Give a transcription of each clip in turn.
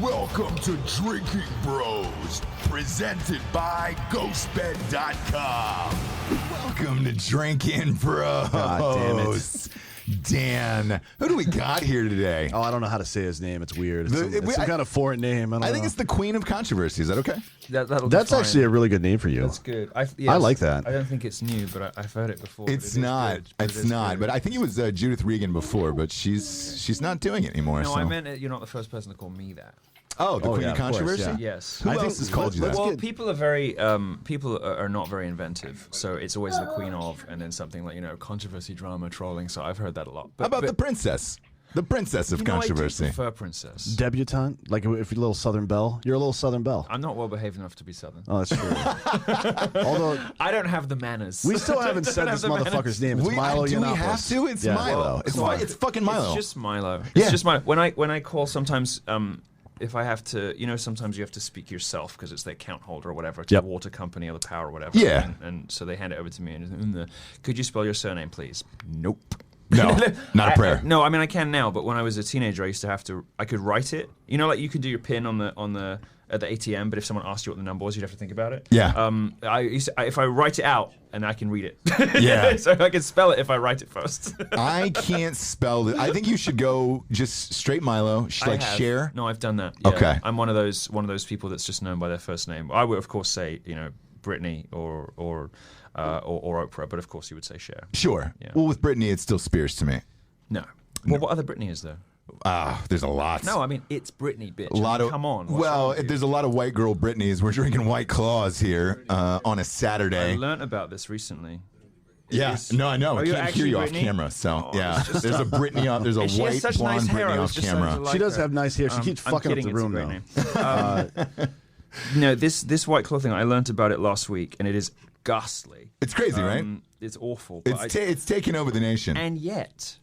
Welcome to Drinking Bros, presented by GhostBed.com. Welcome to Drinkin' Bros. God damn it. Dan, who do we got here today? Oh, I don't know how to say his name. It's weird. It's some kind of foreign name. I think it's the Queen of Controversy. Is that okay? That's actually a really good name for you. That's good. I like that. I don't think it's new, but I've heard it before. It's not. It's not. But I think it was Judith Regan before, but she's not doing it anymore. No, so. I meant you're not the first person to call me that. Oh, the Queen of Controversy? Course, yeah. Yes. Who else has called you that? Well, people are very people are not very inventive, so it's always the Queen of, and then something like controversy, drama, trolling. So I've heard that a lot. How about the Princess? The Princess of Controversy. I do prefer Princess. Debutante? Like if you're a little Southern Belle? You're a little Southern Belle. I'm not well behaved enough to be Southern. Oh, that's true. Although I don't have the manners. we still haven't said this motherfucker's name. It's Milo Yiannopoulos. Do we have to? It's Milo. Well, it's fucking Milo. It's just Milo. Yeah. It's just Milo. When I call sometimes. If I have to, sometimes you have to speak yourself because it's the account holder or whatever, to the water company or the power or whatever. Yeah. And so they hand it over to me and could you spell your surname, please? Nope. No, not a prayer. No, I mean I can now, but when I was a teenager, I could write it. Like you could do your PIN on the at the ATM, but if someone asked you what the number was, you'd have to think about it. Yeah. If I write it out and I can read it. Yeah. So I can spell it if I write it first. I can't spell it. I think you should go just straight Milo. Share. No, I've done that. Yeah. Okay. I'm one of those people that's just known by their first name. I would of course say Britney or Oprah, but of course you would say Cher. Sure. Yeah. Well, with Britney, it's still Spears to me. No. Well, what other Britney is there? There's a lot. No, I mean it's Britney, bitch. Come on. Well, there's a lot of white girl Britneys. We're drinking White Claws here on a Saturday. I learned about this recently. No, I know. I can't hear you Britney? off camera. So there's a Britney on. There's a she has white such blonde nice hair, Britney I was off just camera. starting to like she does her. have nice hair. She keeps I'm fucking up kidding, the room, it's a though. great name. No, this White Claw thing, I learned about it last week, and it is ghastly. It's crazy, right? It's awful. But It's taken over the nation. and yet,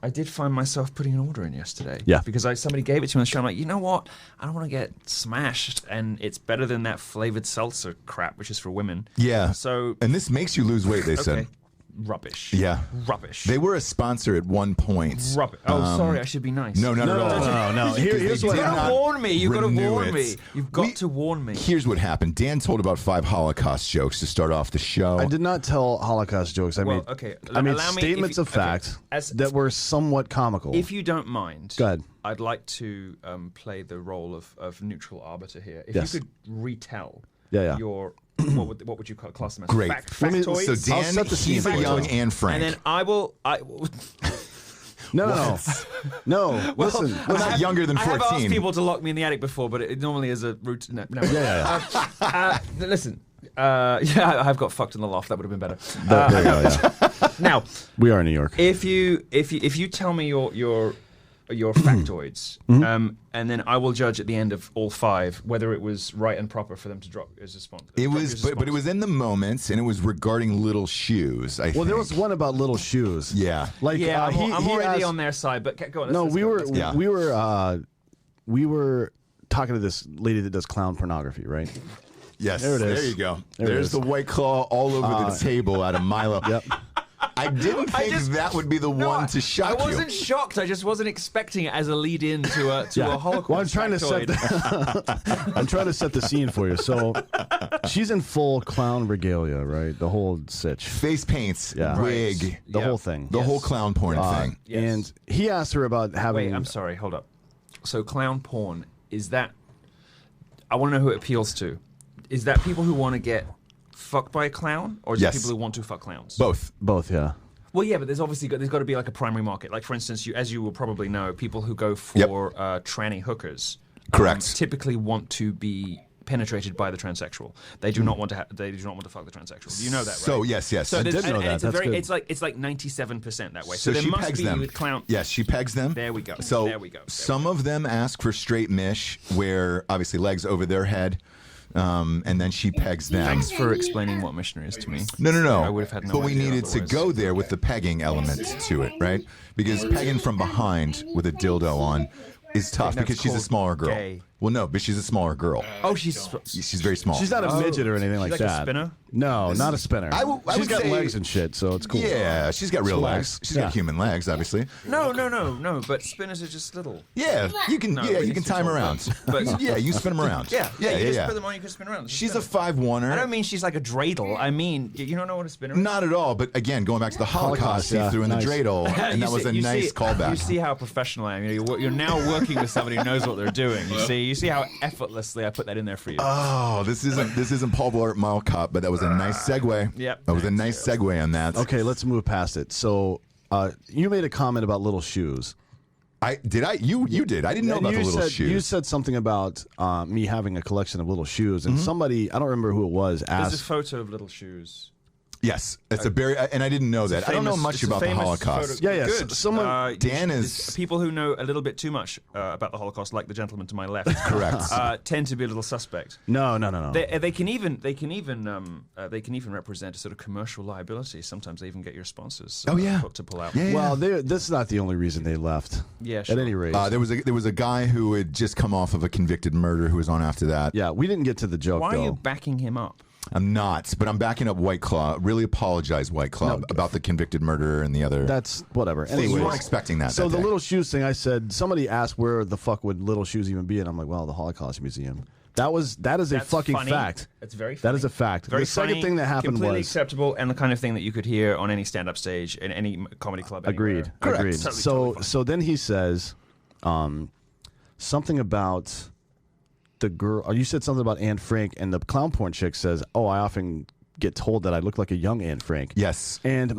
I did find myself putting an order in yesterday. Yeah. Because somebody gave it to me on the show. I'm like, you know what? I don't want to get smashed, and it's better than that flavored seltzer crap, which is for women. Yeah. So And this makes you lose weight, they said. okay. Rubbish. Yeah. Rubbish. They were a sponsor at one point. Rubbish. Oh, sorry. I should be nice. No. Here's what You've got to warn me. You've got to warn it. me. You've got to warn me. Here's what happened. Dan told about 5 Holocaust jokes to start off the show. I did not tell Holocaust jokes. I made Allow me, statements of fact that were somewhat comical. If you don't mind, go ahead. I'd like to play the role of neutral arbiter here. If Yes. you could retell your what would you class them as? Great. Factoids. So Dan, he's a young and Frank. And then I will. No. Listen. I'm not younger than 14. I have asked people to lock me in the attic before, but it normally is a route. No. Listen. I've got fucked in the loft. That would have been better. There you go, yeah. Now We are in New York. if you tell me your factoids, and then I will judge at the end of all 5 whether it was right and proper for them to drop as a sponsor. It was, but it was in the moments, and it was regarding little shoes. I think. There was one about little shoes. Yeah. Like I'm he already asked, on their side, but go on. No, let's we go. were Let's go. we were talking to this lady that does clown pornography, right? Yes. There it is. There you go. There it There's is. the White Claw all over the table out of Milo. Yep. I didn't think that would be the one to shock you. I wasn't shocked. I just wasn't expecting it as a lead-in to a Holocaust. Well, I'm trying to set the scene for you. So she's in full clown regalia, right? The whole sitch, Face paints, wig, Right. the whole thing, the whole clown porn thing. Yes. And he asked her about having. Wait, I'm sorry. Hold up. So clown porn, is that... I want to know who it appeals to. Is that people who want to get fucked by a clown, or is it people who want to fuck clowns? Both, yeah. Well, yeah, but there's got to be like a primary market. Like, for instance, as you will probably know, people who go for tranny hookers, correct, typically want to be penetrated by the transsexual. They do not want to. They do not want to fuck the transsexual. You know that, right? So yes. So I did know that. It's That's good. It's like 97% that way. So there she must pegs be them. with clown. Yes, she pegs them. There we go. So there we go. Some of them ask for straight mish, where obviously legs over their head. And then she pegs them. Thanks for explaining what missionary is to me. No. I would have had no But we idea needed to otherwise. go there with the pegging element to it, right? Because pegging from behind with a dildo on is tough That's because she's a called smaller girl. gay. Well, no, but she's a smaller girl. Oh, she's She's very small. She's not a midget or anything like like that. a spinner? No, not a spinner. I She's would got say- legs and shit, so it's cool. Yeah, she's got real Cool. legs. She's Yeah. got human legs, obviously. No. But spinners are just little. Yeah, you can. No, yeah, we you can need to time talk around. But- Yeah, you spin them around. Yeah. yeah, You just yeah. put them on. You can spin around. It's She's a spinner. 5-1er. I don't mean she's like a dreidel. I mean, you don't know what a spinner is? Not at all. But again, going back to the Holocaust, he yeah, threw in nice. the dreidel, and that was a nice callback. You see how professional I am. You're now working with somebody who knows what they're doing. You see how effortlessly I put that in there for you. Oh, this isn't Paul Blart Mall Cop, but that was a nice segue. Yep. That was a nice segue on that. Okay, let's move past it. So, you made a comment about little shoes. You did. I didn't know And about the you little said, shoes. You said something about me having a collection of little shoes, and somebody, I don't remember who it was, There's a asked. photo of little shoes. Yes, it's a very, and I didn't know that. I don't know much It's a about the famous Holocaust. photo. Yeah, yeah, Good. someone- Dan it's is- people who know a little bit too much about the Holocaust, like the gentleman to my left. Correct. Tend to be a little suspect. No. They can even represent a sort of commercial liability. Sometimes they even get your sponsors. Oh, yeah. to pull out. Yeah. Well, this is not the only reason they left. Yeah, At sure. any rate. There was a guy who had just come off of a convicted murder who was on after that. Yeah, we didn't get to the joke, Why though. are you backing him up? I'm not, but I'm backing up White Claw. Really apologize, White Claw, about the convicted murderer and the other. That's whatever. you Anyway, weren't expecting that. So that the day. little shoes thing, I said, somebody asked where the fuck would little shoes even be, and I'm like, well, the Holocaust Museum. That is a That's fucking funny. fact. It's very That funny. is a fact. Very the second funny, thing that happened completely was acceptable and the kind of thing that you could hear on any stand-up stage in any comedy club. agreed. Anywhere. Agreed. Totally, So totally fine. so then he says something about the girl. Or you said something about Anne Frank, and the clown porn chick says, "Oh, I often get told that I look like a young Anne Frank." Yes, And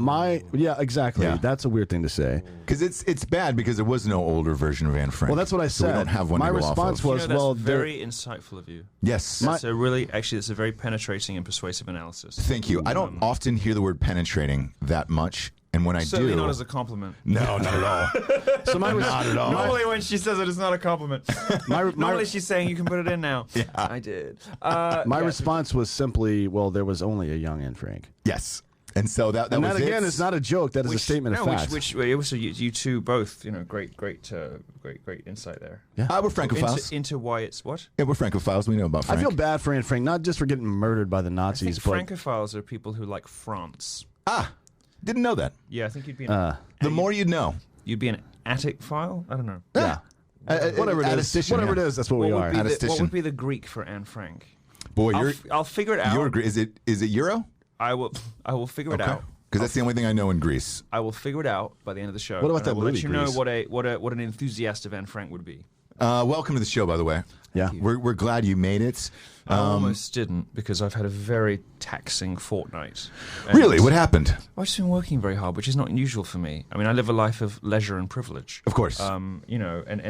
yeah, exactly. Yeah. That's a weird thing to say. because it's bad because there was no older version of Anne Frank. Well, that's what I So said. we don't have one My to go response off of. was, You know, well, that's very insightful of you. Yes. That's a very penetrating and persuasive analysis. Thank you. I don't often hear the word penetrating that much, and when I Certainly do, not as a compliment. no, not at all. so my Not at all. Normally, when she says it, it's not a compliment. Normally, she's saying you can put it in now. Yeah, I did. my response was simply, well, there was only a young Anne Frank. Yes, and so that And was that again it. is not a joke. That is a statement of fact. So you two both, great insight there. We're Francophiles. Into why it's what? Yeah, we're Francophiles. We know about I Frank. feel bad for Anne Frank, not just for getting murdered by the I Nazis, think but Francophiles are people who like France. Didn't know that. Yeah, I think you'd be. An, The more you know. you'd be an attic file. I don't know. yeah, whatever it is, Statistician, whatever yeah. it is, that's what we are. What Statistician. would be the Greek for Anne Frank? Boy, I'll figure it out. is it Euro? I will figure it out. Because that's the only thing I know in Greece. I will figure it out by the end of the show. What about and that I will movie, let you know Grease? what an enthusiast of Anne Frank would be. Welcome to the show, by the way. Yeah. We're glad you made it. I almost didn't because I've had a very taxing fortnight. And Really? What happened? I've just been working very hard, which is not unusual for me. I mean, I live a life of leisure and privilege. Of course. And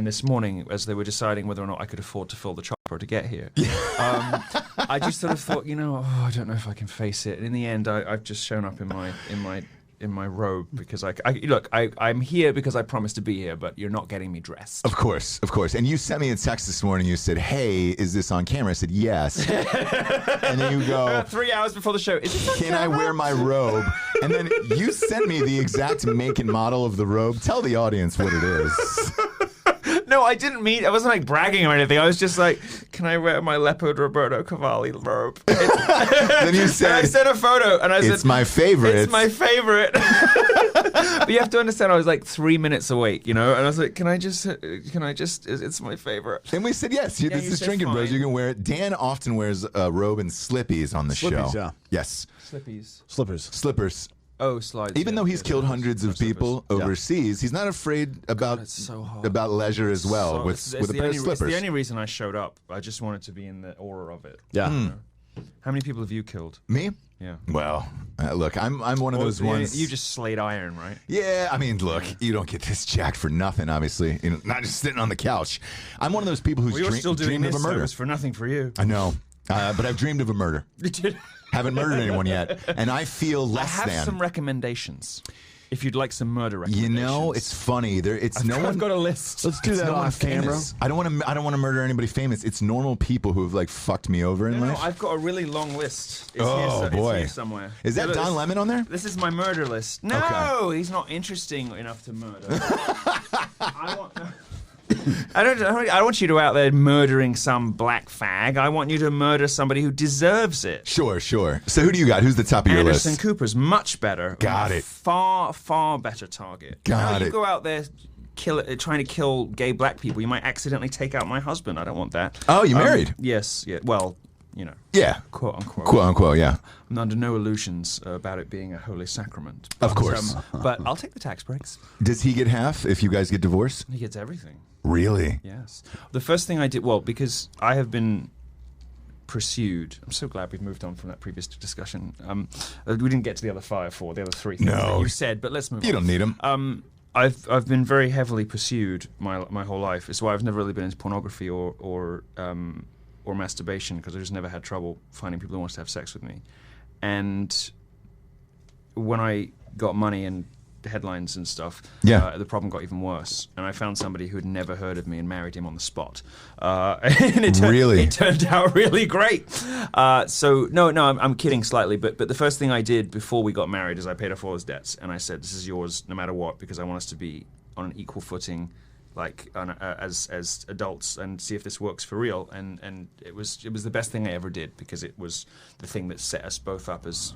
this morning, as they were deciding whether or not I could afford to fill the chopper to get here, I just sort of thought, I don't know if I can face it. And in the end, I've just shown up in my robe because I'm here because I promised to be here, but you're not getting me dressed. Of course. And you sent me a text this morning. You said, "Hey, is this on camera?" I said, "Yes." And then you go, 3 hours before the show, is this on "Can I camera?" wear my robe?" And then you sent me the exact make and model of the robe. Tell the audience what it is. No, I didn't mean. I wasn't like bragging or anything. I was just like, "Can I wear my leopard Roberto Cavalli robe?" Then you And I said, sent a photo, and I said, "It's my favorite." It's my favorite. But you have to understand, I was like 3 minutes awake, and I was like, can I just? It's my favorite. And we said, "Yes, this you is said Drinkin' Bros. fine. You can wear it." Dan often wears a robe and slippies on the show. Slippies, yeah. Yes, Slippies. Slippers. slippers. Oh, slides. Even yeah, though he's yeah, killed yeah, hundreds yeah, of slippers. people overseas, he's not afraid about it's so hard. about leisure as well So with it's a the pair of only- slippers. It's the only reason I showed up. I just wanted to be in the aura of it. Yeah. How many people have you killed? Me? Yeah. Well, look, I'm one of those ones. You just slayed iron, right? Yeah, I mean, look, you don't get this jacked for nothing, obviously. Not just sitting on the couch. I'm one of those people who's Well, you're still doing dreamed this, of a so murder. it's for nothing for you. I know, but I've dreamed of a murder. You did. Haven't murdered anyone yet, and I feel I less have than. some recommendations. If you'd like some murder recommendations. It's funny. I've got a list. Let's do that no one off camera. famous. I don't want to murder anybody famous. It's normal people who have like fucked me over in No, life. I've got a really long list. It's Oh, boy. It's here somewhere. Is that Look, Don Lemon on there? This is my murder list. No, he's not interesting enough to murder. I want. I don't want you to out there murdering some black fag. I want you to murder somebody who deserves it. Sure. So who do you got? Who's the top of your Anderson list? Cooper's much better. Got it. Far, far better target. Got You it. go out there trying to kill gay black people. You might accidentally take out my husband. I don't want that. Oh, you married? Yes. Yeah. Well, Yeah. quote unquote. Quote unquote, yeah. I'm under no illusions about it being a holy sacrament. Of course. But I'll take the tax breaks. Does he get half if you guys get divorced? He gets everything. Really? Yes. The first thing I did, because I have been pursued. I'm so glad we've moved on from that previous discussion. We didn't get to the other the other three things that you said, but let's move on. You don't need them. I've been very heavily pursued my whole life. It's why I've never really been into pornography or masturbation, because I just never had trouble finding people who wanted to have sex with me. And when I got money and headlines and stuff, the problem got even worse. And I found somebody who had never heard of me and married him on the spot. And it turned out really great. So I'm kidding slightly, but the first thing I did before we got married is I paid off all his debts, and I said, this is yours no matter what, because I want us to be on an equal footing, as adults, and see if this works for real. And it was the best thing I ever did, because it was the thing that set us both up as,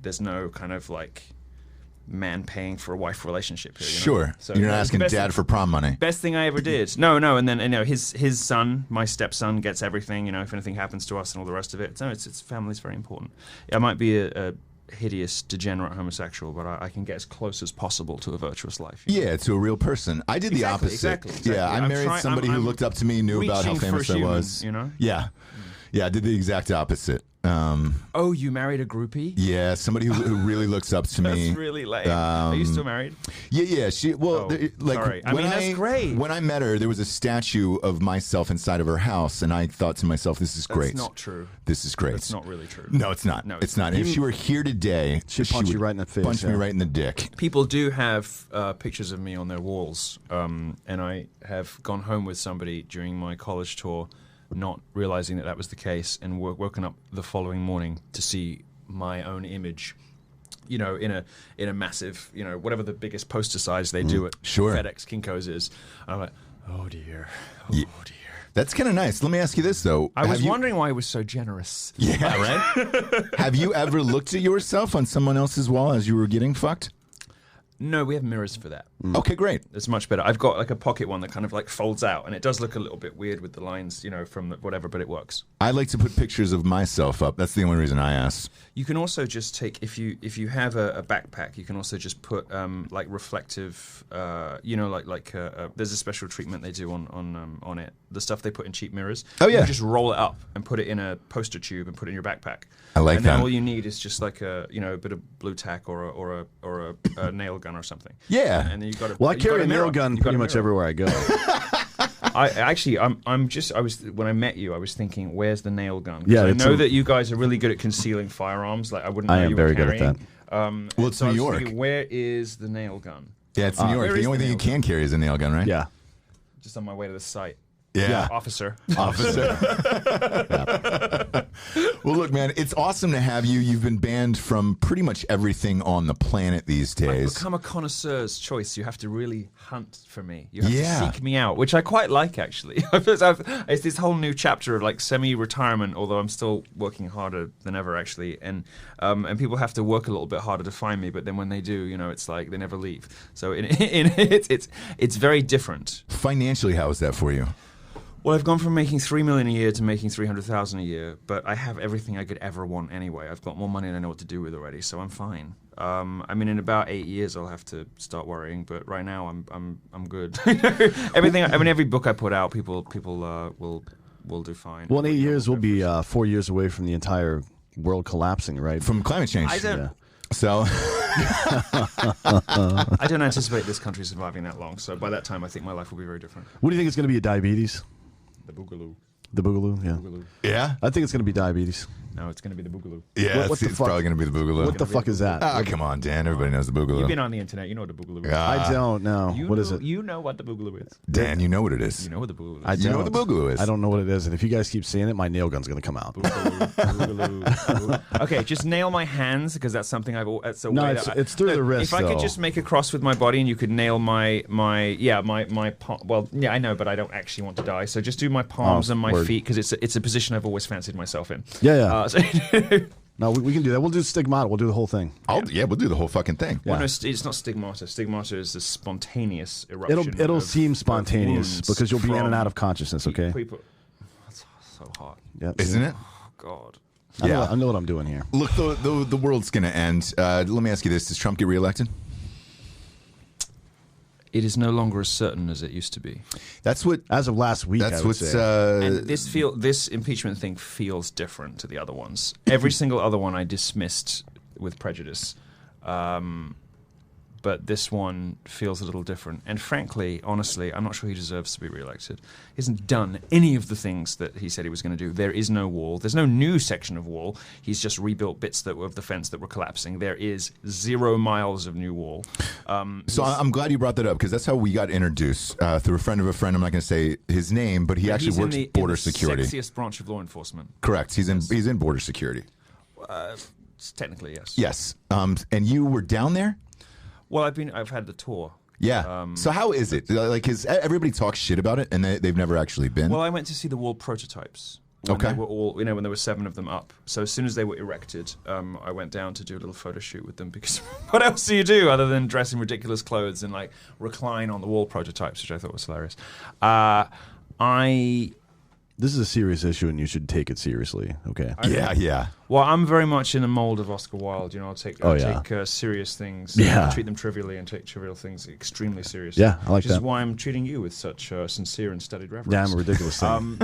there's no kind of like man paying for a wife relationship here. Sure. So you're not asking dad for prom money. Best thing I ever did. No, and then his son, my stepson, gets everything. If anything happens to us and all the rest of it. No, it's family's very important. I might be a hideous, degenerate homosexual, but I can get as close as possible to a virtuous life. Yeah, to a real person. I did the opposite. Exactly. Yeah, I married somebody who looked up to me, knew about how famous I was. Yeah. Yeah, I did the exact opposite. Oh, you married a groupie? Yeah, somebody who really looks up to me. That's really lame. Are you still married? Yeah. Sorry. That's great. When I met her, there was a statue of myself inside of her house, and I thought to myself, "This is great." That's not true. This is great. That's not really true. No, it's not. No, it's not. If she were here today, she'd punch you right in the face. Punch me right in the dick. People do have pictures of me on their walls, and I have gone home with somebody during my college tour, not realizing that was the case, and woken up the following morning to see my own image, in a massive, whatever the biggest poster size they do at FedEx Kinko's is. And I'm like, oh dear. That's kind of nice. Let me ask you this, though. I was wondering why he was so generous. Yeah, right? Have you ever looked at yourself on someone else's wall as you were getting fucked? No, we have mirrors for that. Okay, great. It's much better. I've got like a pocket one that kind of like folds out, and it does look a little bit weird with the lines, from whatever, but it works. I like to put pictures of myself up. That's the only reason I asked. You can also just take, if you have a backpack, you can also just put like reflective, there's a special treatment they do on it. The stuff they put in cheap mirrors. Oh yeah. You just roll it up and put it in a poster tube and put it in your backpack. I like that. And then all you need is just like a bit of blue tack or a nail gun or something. Yeah. And then you've got I carry a nail gun pretty much everywhere I go. When I met you, I was thinking, where's the nail gun? Yeah, I know that you guys are really good at concealing firearms. Like I wouldn't know you were carrying. I am very good at that. It's New York. Thinking, where is the nail gun? Yeah, it's New York. The only thing you can carry is a nail gun, right? Yeah. Just on my way to the site. Yeah. Officer. Well, look, man, it's awesome to have you. You've been banned from pretty much everything on the planet these days. I've become a connoisseur's choice. You have to really hunt for me. You have to seek me out, which I quite like, actually. It's this whole new chapter of like semi-retirement, although I'm still working harder than ever, actually. And people have to work a little bit harder to find me, but then when they do, it's like they never leave. So it's very different. Financially, how is that for you? Well, I've gone from making $3 million a year to making $300,000 a year, but I have everything I could ever want anyway. I've got more money than I know what to do with already, so I'm fine. In about 8 years, I'll have to start worrying, but right now, I'm good. Every book I put out, people will do fine. Well, in 8 years, we'll be 4 years away from the entire world collapsing, right? From climate change. I don't. Yeah. So I don't anticipate this country surviving that long. So by that time, I think my life will be very different. What do you think it's going to be? Diabetes? The boogaloo. The boogaloo, yeah. Boogaloo. yeah, I think it's going to be diabetes. No, it's going to be the Boogaloo. Yeah, What the it's fuck? probably going to be the Boogaloo. What the fuck is that? Ah, come on, Dan. Everybody knows the Boogaloo. You've been on the internet. You know what the Boogaloo is. I don't know. What is it? You know what the Boogaloo is. Dan, you know what it is. You know what the Boogaloo is. I You know what the don't. Boogaloo is. I don't know what it is, and if you guys keep saying it, my nail gun's gonna come out. Boogaloo, Boogaloo. Okay, just nail my hands because that's something I've. That's a No, way it's through the wrist, If I could though. just make a cross with my body and you could nail my palm. Well, yeah, I know, but I don't actually want to die. So just do my palms and my word. feet because it's a position I've always fancied myself in. Yeah. So, No, we can do that. We'll do stigmata. We'll do the whole thing. Yeah, we'll do the whole fucking thing. well, Yeah. no, it's not stigmata. Stigmata is the spontaneous eruption. It'll of- seem of spontaneous wounds because you'll be in and from out of consciousness. Okay. People. That's so hot. Yep. Isn't it? Oh, God. Yeah. I know what I'm doing here. Look, the world's going to end. Let me ask you this. Does Trump get reelected? It is no longer as certain as it used to be. That's what. As of last week, That's I would what's. say. And this impeachment thing feels different to the other ones. Every single other one I dismissed with prejudice, but this one feels a little different. And frankly, honestly, I'm not sure he deserves to be reelected. He hasn't done any of the things that he said he was going to do. There is no wall. There's no new section of wall. He's just rebuilt bits of the fence that were collapsing. There is 0 miles of new wall. So I'm glad you brought that up because that's how we got introduced through a friend of a friend. I'm not going to say his name, but he actually He's works border security. The sexiest branch of law enforcement. Correct. He's in border security. Technically, yes. Yes. And you were down there. Well, I've had the tour. Yeah. So how is it? Like, because everybody talks shit about it, and they've never actually been. Well, I went to see the wall prototypes. When Okay. They were all, when there were 7 of them up. So as soon as they were erected, I went down to do a little photo shoot with them because what else do you do other than dress in ridiculous clothes and like recline on the wall prototypes, which I thought was hilarious. This is a serious issue, and you should take it seriously. Okay. yeah. Well, I'm very much in the mold of Oscar Wilde. I'll take serious things, treat them trivially, and take trivial things extremely seriously. Yeah, I like which that. is why I'm treating you with such sincere and studied reverence. Yeah, I'm a ridiculous thing.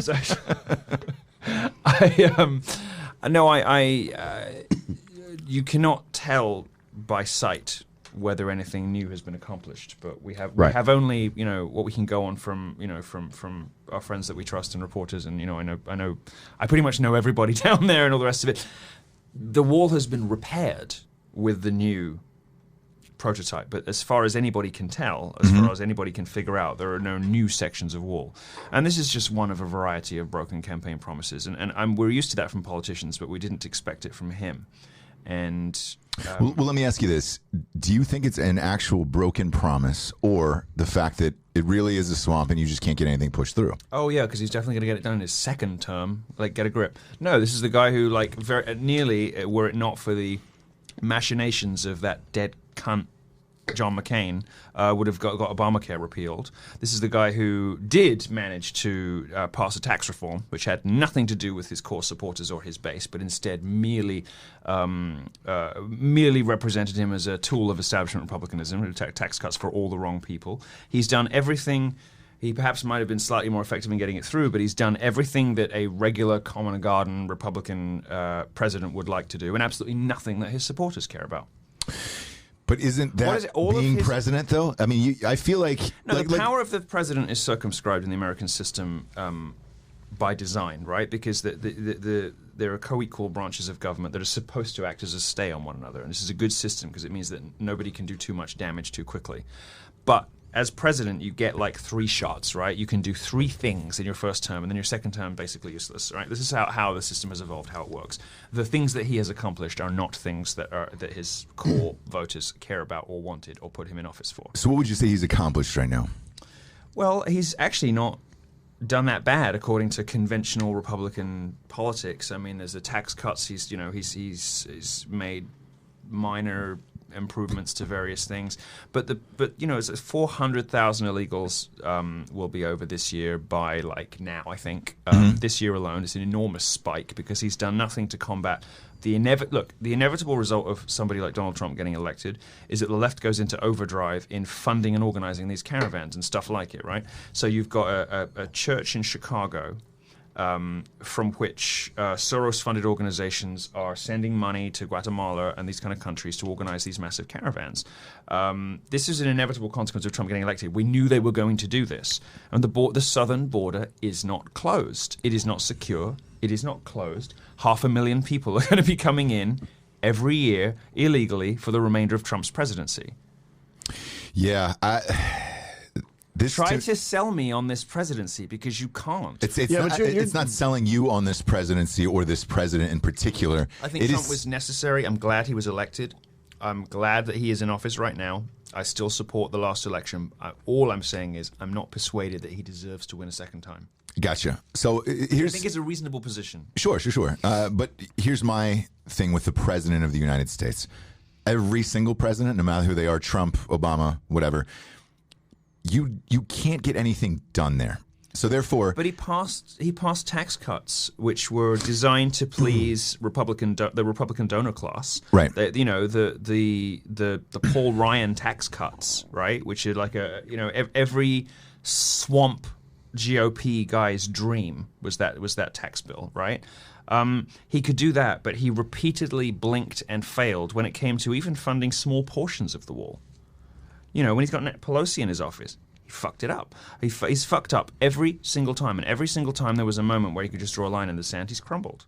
You cannot tell by sight whether anything new has been accomplished, but we have only what we can go on from from our friends that we trust and reporters, and I pretty much know everybody down there and all the rest of it. The wall has been repaired with the new prototype, but as far as anybody can tell, as far as anybody can figure out, there are no new sections of wall. And this is just one of a variety of broken campaign promises. And we're used to that from politicians, but we didn't expect it from him. And Well, let me ask you this. Do you think it's an actual broken promise or the fact that it really is a swamp and you just can't get anything pushed through? oh yeah, because he's definitely going to get it done in his second term. Like, get a grip. No, this is the guy who, like, very nearly, were it not for the machinations of that dead cunt John McCain, would have got Obamacare repealed. This is the guy who did manage to pass a tax reform, which had nothing to do with his core supporters or his base, but instead merely represented him as a tool of establishment republicanism, tax cuts for all the wrong people. He's done everything. He perhaps might have been slightly more effective in getting it through, but he's done everything that a regular common garden Republican president would like to do, and absolutely nothing that his supporters care about. But isn't that being president, though? I mean, I feel like... No, the power of the president is circumscribed in the American system by design, right? Because there are co-equal branches of government that are supposed to act as a stay on one another. And this is a good system because it means that nobody can do too much damage too quickly. But as president, you get like 3 shots, right? You can do 3 things in your first term, and then your second term basically useless, right? This is how the system has evolved, how it works. The things that he has accomplished are not things that his core voters care about or wanted or put him in office for. So what would you say he's accomplished right now? Well, he's actually not done that bad according to conventional Republican politics. I mean, there's the tax cuts. He's made minor improvements to various things, but it's 400,000 illegals will be over this year by like now. I think this year alone is an enormous spike because he's done nothing to combat the inevitable result of somebody like Donald Trump getting elected is that the left goes into overdrive in funding and organizing these caravans and stuff like it, right? So you've got a church in Chicago from which Soros-funded organizations are sending money to Guatemala and these kind of countries to organize these massive caravans. This is an inevitable consequence of Trump getting elected. We knew they were going to do this. And the southern border is not closed. It is not secure. It is not closed. 500,000 people are going to be coming in every year illegally for the remainder of Trump's presidency. Yeah, Try to sell me on this presidency because you can't. It's not selling you on this presidency or this president in particular. I think Trump was necessary. I'm glad he was elected. I'm glad that he is in office right now. I still support the last election. All I'm saying is I'm not persuaded that he deserves to win a second time. Gotcha. So I think it's a reasonable position. Sure. But here's my thing with the president of the United States. Every single president, no matter who they are, Trump, Obama, whatever, you can't get anything done there. So therefore, but he passed tax cuts which were designed to please the Republican donor class, right? The Paul Ryan tax cuts, right? Which are like every swamp GOP guy's dream was that tax bill, right? He could do that, but he repeatedly blinked and failed when it came to even funding small portions of the wall. When he's got Pelosi in his office, he fucked it up. He's fucked up every single time. And every single time there was a moment where he could just draw a line in the sand, he's crumbled.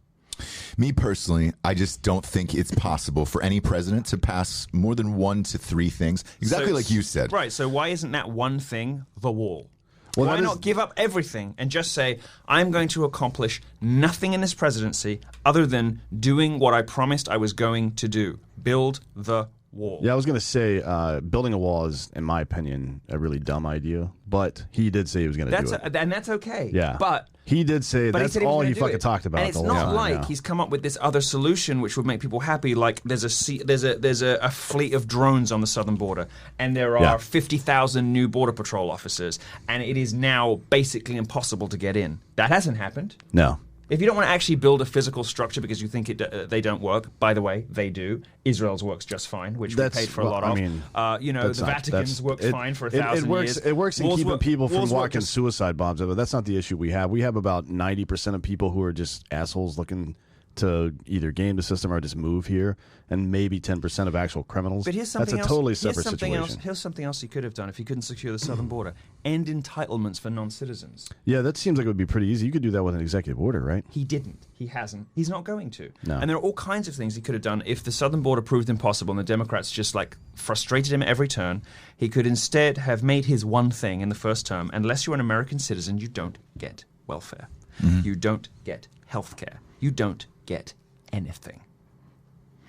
Me personally, I just don't think it's possible for any president to pass more than 1 to 3 things. Exactly like you said. Right. So why isn't that one thing the wall? Well, why not give up everything and just say, I'm going to accomplish nothing in this presidency other than doing what I promised I was going to do. Build the wall. Yeah, I was going to say building a wall is, in my opinion, a really dumb idea. But he did say he was going to do it. And that's okay. Yeah. But he did say that's all he fucking talked about. And it's not like he's come up with this other solution which would make people happy. Like there's a fleet of drones on the southern border, and there are 50,000 new border patrol officers, and it is now basically impossible to get in. That hasn't happened. No. If you don't want to actually build a physical structure because you think they don't work, by the way, they do. Israel's works just fine, which we paid for a lot of. The Vatican's worked fine for 1,000 years. It works in keeping people from walking suicide bombs. But that's not the issue we have. We have about 90% of people who are just assholes looking to either game the system or just move here, and maybe 10% of actual criminals. But here's something That's a totally separate situation. Here's something else he could have done if he couldn't secure the southern border. End entitlements for non-citizens. Yeah, that seems like it would be pretty easy. You could do that with an executive order, right? He didn't. He hasn't. He's not going to. No. And there are all kinds of things he could have done if the southern border proved impossible and the Democrats just frustrated him at every turn. He could instead have made his one thing in the first term. Unless you're an American citizen, you don't get welfare. Mm-hmm. You don't get health care. You don't get anything.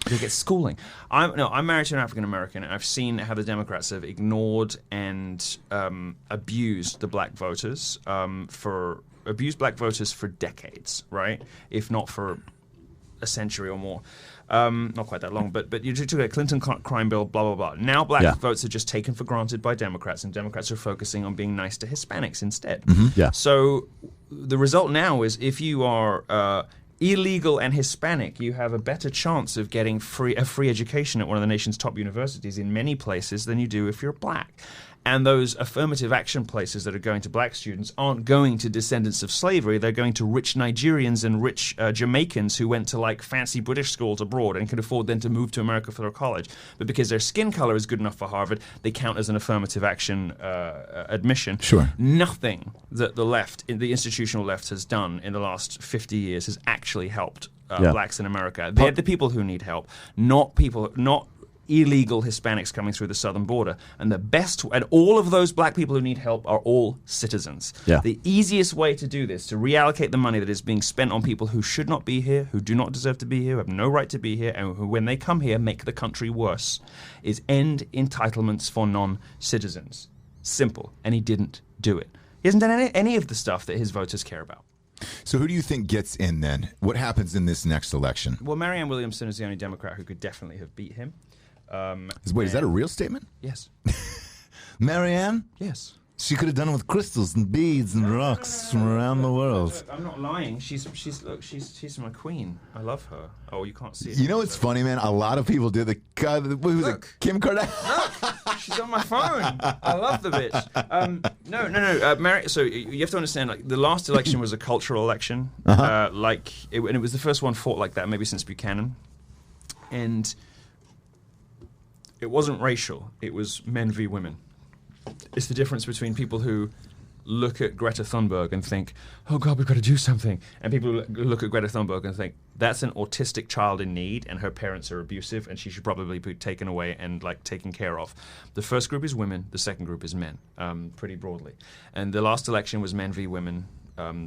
You get schooling. I'm married to an African American, and I've seen how the Democrats have ignored and abused the black voters for decades, right? If not for a century or more. Not quite that long, but you took a Clinton crime bill, blah, blah, blah. Now black votes are just taken for granted by Democrats, and Democrats are focusing on being nice to Hispanics instead. Mm-hmm. Yeah. So the result now is if you are illegal and Hispanic, you have a better chance of getting a free education at one of the nation's top universities in many places than you do if you're black. And those affirmative action places that are going to black students aren't going to descendants of slavery. They're going to rich Nigerians and rich Jamaicans who went to fancy British schools abroad and could afford then to move to America for their college. But because their skin color is good enough for Harvard, they count as an affirmative action admission. Sure. Nothing that the institutional left has done in the last 50 years has actually helped blacks in America. They're the people who need help, not illegal Hispanics coming through the southern border. And all of those black people who need help are all citizens. Yeah. The easiest way to do this, to reallocate the money that is being spent on people who should not be here, who do not deserve to be here, who have no right to be here, and who, when they come here, make the country worse, is end entitlements for non-citizens. Simple. And he didn't do it. He hasn't done any of the stuff that his voters care about. So who do you think gets in then? What happens in this next election? Well, Marianne Williamson is the only Democrat who could definitely have beat him. Wait, is that a real statement? Yes. Marianne? Yes. She could have done it with crystals and beads and rocks from around the world. I'm not lying. She's my queen. I love her. Oh, you can't see it. You know what's funny, man? A lot of people did. Kim Kardashian. She's on my phone. I love the bitch. No. So you have to understand, like, the last election was a cultural election. And it was the first one fought like that, maybe since Buchanan. And it wasn't racial. It was men v. women. It's the difference between people who look at Greta Thunberg and think, oh God, we've got to do something. And people who look at Greta Thunberg and think, that's an autistic child in need and her parents are abusive and she should probably be taken away and taken care of. The first group is women. The second group is men, pretty broadly. And the last election was men v. women.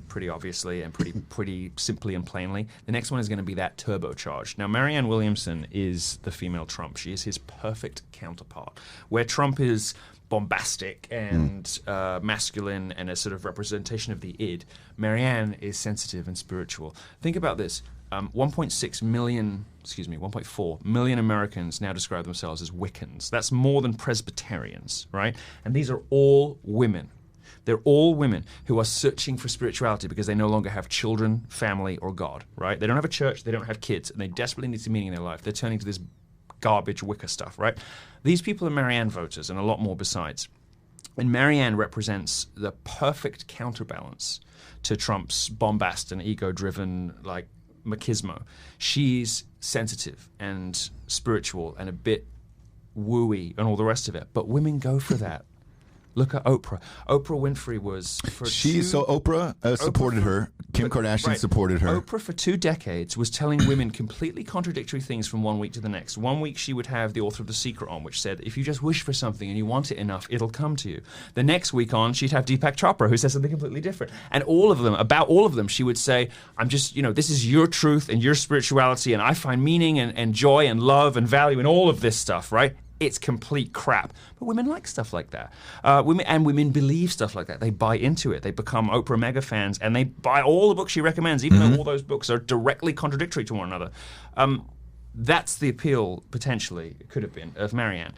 Pretty obviously and pretty simply and plainly. The next one is going to be that turbocharged. Now, Marianne Williamson is the female Trump. She is his perfect counterpart. Where Trump is bombastic and masculine and a sort of representation of the id, Marianne is sensitive and spiritual. Think about this. 1.4 million Americans now describe themselves as Wiccans. That's more than Presbyterians, right? And these are all women. They're all women who are searching for spirituality because they no longer have children, family, or God, right? They don't have a church, they don't have kids, and they desperately need some meaning in their life. They're turning to this garbage Wicca stuff, right? These people are Marianne voters and a lot more besides. And Marianne represents the perfect counterbalance to Trump's bombast and ego-driven, machismo. She's sensitive and spiritual and a bit wooey and all the rest of it. But women go for that. Look at Oprah. Oprah Winfrey was Oprah supported her. Kim Kardashian supported her. Oprah for 2 decades was telling women completely contradictory things from one week to the next. One week she would have the author of The Secret on, which said, if you just wish for something and you want it enough, it'll come to you. The next week on, she'd have Deepak Chopra, who says something completely different. And about all of them, she would say, I'm just, this is your truth and your spirituality, and I find meaning and joy and love and value in all of this stuff, right? It's complete crap. But women like stuff like that. Women believe stuff like that. They buy into it. They become Oprah mega fans, and they buy all the books she recommends, even though all those books are directly contradictory to one another. That's the appeal, potentially, it could have been, of Marianne.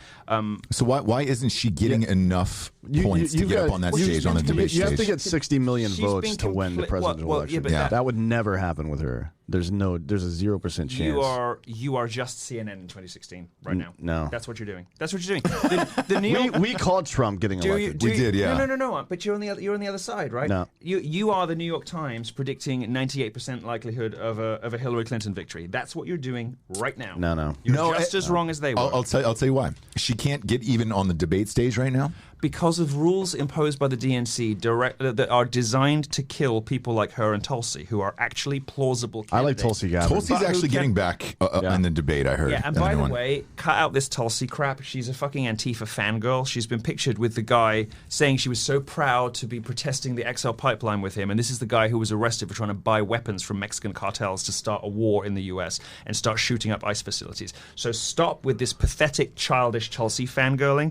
So why isn't she getting enough points to get up on that stage, on the debate stage? You have to get 60 million votes to win the presidential election. That would never happen with her. There's a 0% chance. You are just CNN in 2016 right now. No, that's what you're doing. That's what you're doing. The New York, we called Trump getting elected. We did, yeah. No. But you're on the other side, right? No. You are the New York Times predicting 98% likelihood of a Hillary Clinton victory. That's what you're doing right now. No. You're just as wrong as they were. I'll tell you why. She can't get even on the debate stage right now. Because of rules imposed by the DNC that are designed to kill people like her and Tulsi, who are actually plausible candidates. I like Tulsi Gabbard. Tulsi's actually getting back in the debate, I heard. Yeah, and by the way, cut out this Tulsi crap. She's a fucking Antifa fangirl. She's been pictured with the guy saying she was so proud to be protesting the XL pipeline with him, and this is the guy who was arrested for trying to buy weapons from Mexican cartels to start a war in the U.S. and start shooting up ICE facilities. So stop with this pathetic, childish Tulsi fangirling.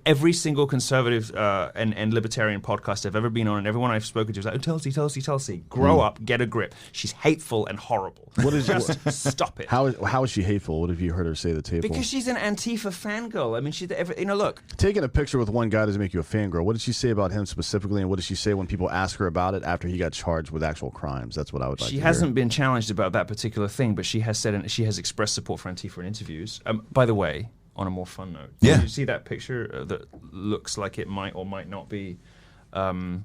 Every single conservative and libertarian podcast I've ever been on, and everyone I've spoken to is like, oh, Tulsi. Grow up, get a grip. She's hateful and horrible. Just stop it. How is she hateful? What have you heard her say that's hateful? Because she's an Antifa fangirl. I mean, look. Taking a picture with one guy doesn't make you a fangirl. What did she say about him specifically, and what did she say when people ask her about it after he got charged with actual crimes? That's what I would like to hear. She hasn't been challenged about that particular thing, but she has said, and she has expressed support for Antifa in interviews. By the way, on a more fun note, did you see that picture that looks like it might or might not be Ilhan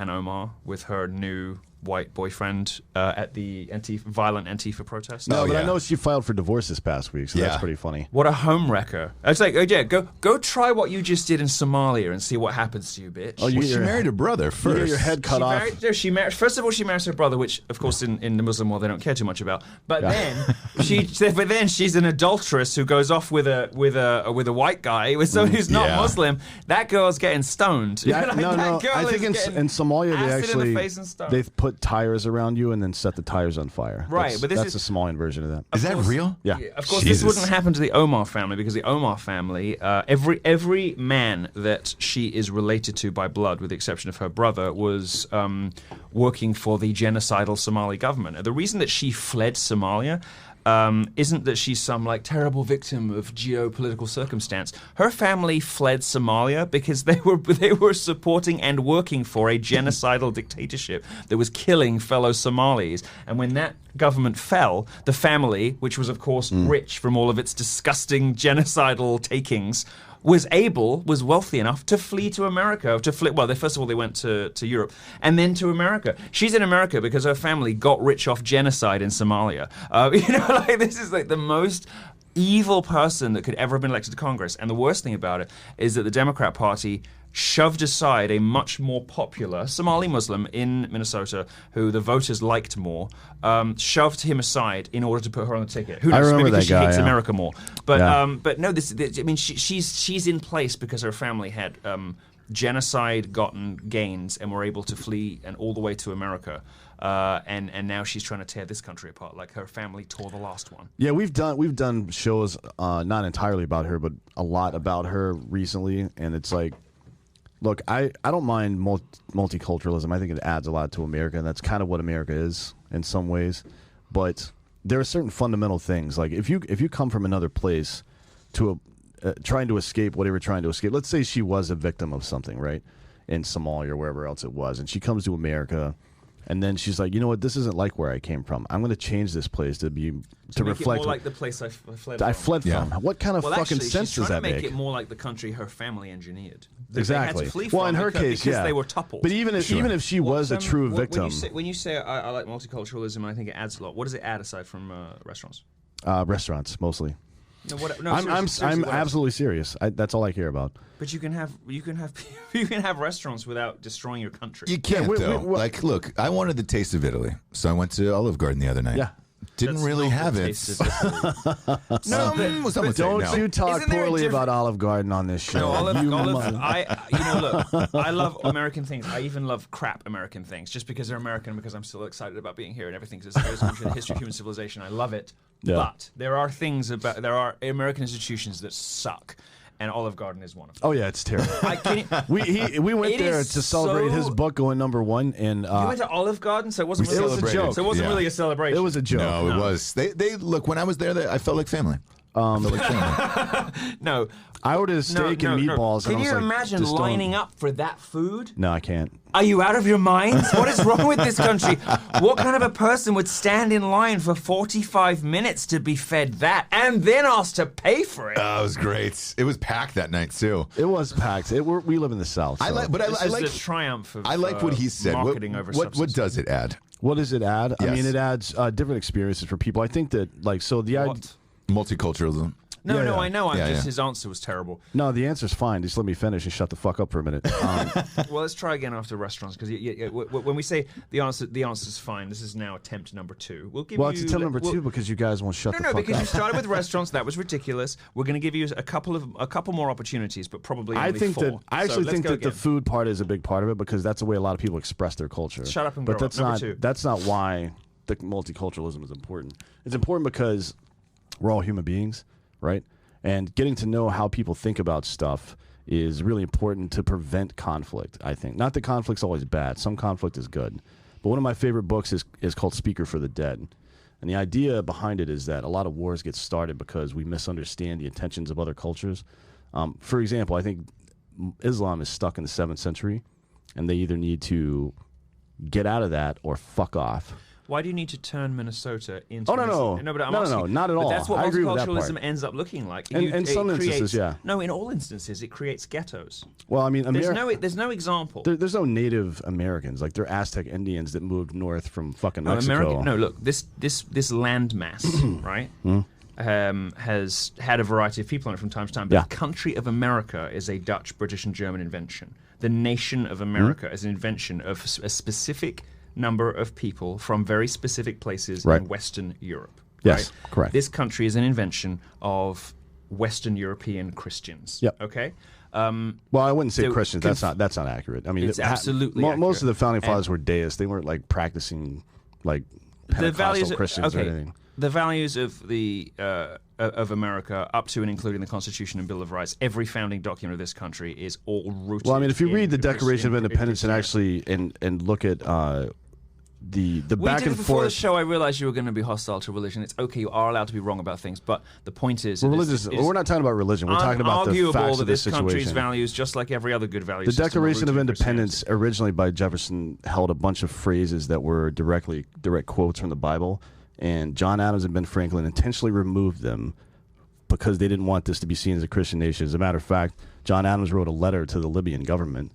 Omar with her new white boyfriend at the violent Antifa protest? No, but I know she filed for divorce this past week, so that's pretty funny. What a home wrecker. It's like, go try what you just did in Somalia and see what happens to you, bitch. Oh, she married her brother first. You get your head cut off. First of all, she marries her brother, which, of course, in the Muslim world, they don't care too much about. But then she's an adulteress who goes off with a white guy, with someone who's not Muslim. That girl's getting stoned. Yeah, I think in Somalia they put tires around you and then set the tires on fire. Right, but that's the Somalian version of that. Is that real? Yeah. Of course, this wouldn't happen to the Omar family, because the Omar family, every man that she is related to by blood, with the exception of her brother, was working for the genocidal Somali government. And the reason that she fled Somalia isn't that she's some terrible victim of geopolitical circumstance. Her family fled Somalia because they were supporting and working for a genocidal dictatorship that was killing fellow Somalis. And when that government fell, the family, which was of course rich from all of its disgusting genocidal takings, was wealthy enough to flee to America. First of all, they went to Europe and then to America. She's in America because her family got rich off genocide in Somalia. This is like the most evil person that could ever have been elected to Congress. And the worst thing about it is that the Democrat Party shoved aside a much more popular Somali Muslim in Minnesota who the voters liked more, shoved him aside in order to put her on the ticket. Who knows? Maybe because she hates America more. But no, she's in place because her family had genocide-gotten gains and were able to flee and all the way to America. And now she's trying to tear this country apart, like her family tore the last one. Yeah, we've done shows not entirely about her, but a lot about her recently, and it's like, look, I don't mind multiculturalism. I think it adds a lot to America, and that's kind of what America is in some ways. But there are certain fundamental things, like if you come from another place to trying to escape whatever you're trying to escape. Let's say she was a victim of something, right, in Somalia or wherever else it was, and she comes to America. And then she's like, you know what? This isn't like where I came from. I'm going to change this place to reflect. It more like the place I fled from. What kind of fucking sense does that make? She's trying to make it more like the country her family engineered. Exactly. They had to flee well, from in her case, because they were toppled. But even if she was a true victim, when you say I like multiculturalism, I think it adds a lot. What does it add aside from restaurants? Restaurants mostly. No, I'm absolutely serious. That's all I care about. But you can have restaurants without destroying your country. You can't though. Like, look, I wanted the taste of Italy, so I went to Olive Garden the other night. Yeah. Didn't really have it. Don't you talk poorly about Olive Garden on this show. Look, I love American things. I even love crap American things, just because they're American, because I'm still excited about being here and everything, because it's the history of human civilization. I love it. Yeah. But there are American institutions that suck. And Olive Garden is one of them. Oh yeah, it's terrible. We went there to celebrate his book going #1, and you went to Olive Garden, so it wasn't really a joke. So it wasn't really a celebration. It was a joke. No, it was. They look. When I was there, I felt like family. No, I ordered a steak and meatballs. Can and you imagine lining up for that food? No, I can't. Are you out of your minds? What is wrong with this country? What kind of a person would stand in line for 45 minutes to be fed that and then ask to pay for it? It was great. It was packed that night too. It was packed. We live in the South. So. I like the triumph of I like what he said. Marketing over substance. What does it add? What does it add? Yes. I mean, it adds different experiences for people. I think that multiculturalism. No, I know. His answer was terrible. No, the answer's fine. Just let me finish and shut the fuck up for a minute. Well, let's try again after restaurants, because when we say the answer's fine, this is now attempt number 2. It's attempt number 2 because you guys won't shut the fuck up. No, because you started with restaurants. That was ridiculous. We're going to give you a couple more opportunities, but probably only 4. I actually think that the food part is a big part of it, because that's the way a lot of people express their culture. Shut up and grow up. Number 2. That's not why the multiculturalism is important. It's important because we're all human beings, right? And getting to know how people think about stuff is really important to prevent conflict, I think. Not that conflict's always bad. Some conflict is good. But one of my favorite books is called Speaker for the Dead. And the idea behind it is that a lot of wars get started because we misunderstand the intentions of other cultures. For example, I think Islam is stuck in the 7th century, and they either need to get out of that or fuck off. Why do you need to turn Minnesota into... Oh, no, not at all. But that's what I agree with that part. multiculturalism ends up looking like. In some instances, yeah. No, in all instances, it creates ghettos. Well, I mean... There's no example. There's no Native Americans. Like, they're Aztec Indians that moved north from fucking Mexico. Look, this landmass, right, has had a variety of people on it from time to time. But the country of America is a Dutch, British, and German invention. The nation of America is an invention of a specific number of people from very specific places in Western Europe. Yes, right? correct. This country is an invention of Western European Christians. Yep. Okay. Well, I wouldn't say Christians. That's not accurate. I mean, it's absolutely accurate. Most of the founding fathers were deists. They weren't like practicing like Pentecostal Christians or anything. The values of of America, up to and including the Constitution and Bill of Rights, every founding document of this country is all rooted. Well, I mean, if you read the Declaration of Independence and actually and look at the back and before forth. the show, I realized you were going to be hostile to religion. It's okay, you are allowed to be wrong about things, but the point is, we're not talking about religion. We're talking about the facts of the situation. This country's values, just like every other good value. The Declaration of Independence, originally by Jefferson, held a bunch of phrases that were direct quotes from the Bible, and John Adams and Ben Franklin intentionally removed them because they didn't want this to be seen as a Christian nation. As a matter of fact, John Adams wrote a letter to the Libyan government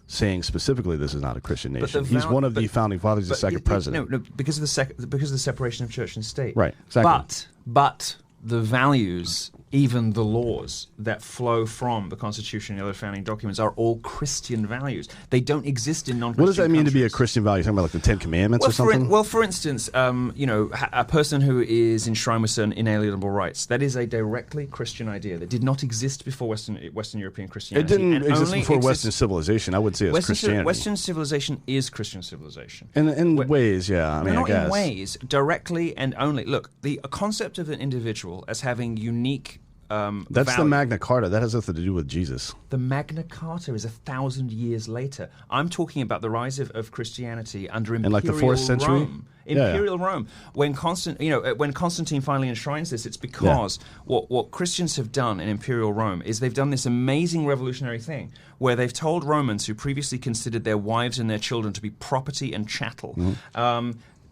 saying specifically this is not a Christian nation. He's one of the founding fathers, the second president. No, because of the separation of church and state. Right, exactly. But the values, even the laws that flow from the Constitution and the other founding documents are all Christian values. They don't exist in non-Christian What does that mean countries. to be a Christian value? You're talking about like the Ten Commandments or something? For instance, a person who is enshrined with certain inalienable rights, that is a directly Christian idea that did not exist before Western European Christianity. It didn't exist before Western civilization. I would say it's Christianity. Western civilization is Christian civilization. In ways, yeah. I mean, not I guess. in ways, directly and only. Look, the concept of an individual as having unique that's value. the Magna Carta. That has nothing to do with Jesus. The Magna Carta is 1,000 years later. I'm talking about the rise of Christianity under Imperial like the 4th century? Rome. Imperial Rome. When Constantine finally enshrines this, it's because what Christians have done in Imperial Rome is they've done this amazing revolutionary thing where they've told Romans who previously considered their wives and their children to be property and chattel.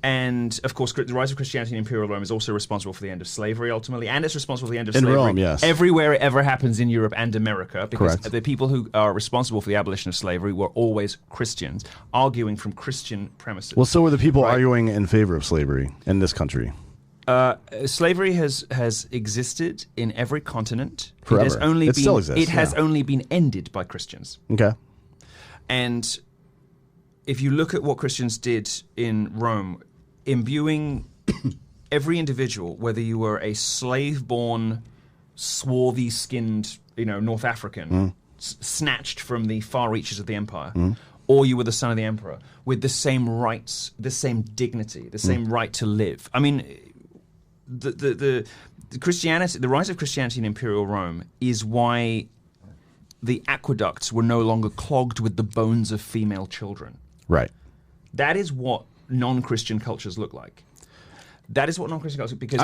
And, of course, the rise of Christianity in Imperial Rome is also responsible for the end of slavery, ultimately, and it's responsible for the end of slavery Rome, yes. everywhere it ever happens in Europe and America, because Correct. the people who are responsible for the abolition of slavery were always Christians, arguing from Christian premises. Well, so were the people arguing in favor of slavery in this country. Slavery has existed in every continent. Forever. It has only Still exists. It has only been ended by Christians. Okay. And if you look at what Christians did in Rome, imbuing every individual, whether you were a slave-born, swarthy-skinned, North African, snatched from the far reaches of the empire, or you were the son of the emperor, with the same rights, the same dignity, the same right to live. I mean, the Christianity, the rise of Christianity in Imperial Rome is why the aqueducts were no longer clogged with the bones of female children. Right. That is what non-Christian cultures look like. That is what non-Christian cultures because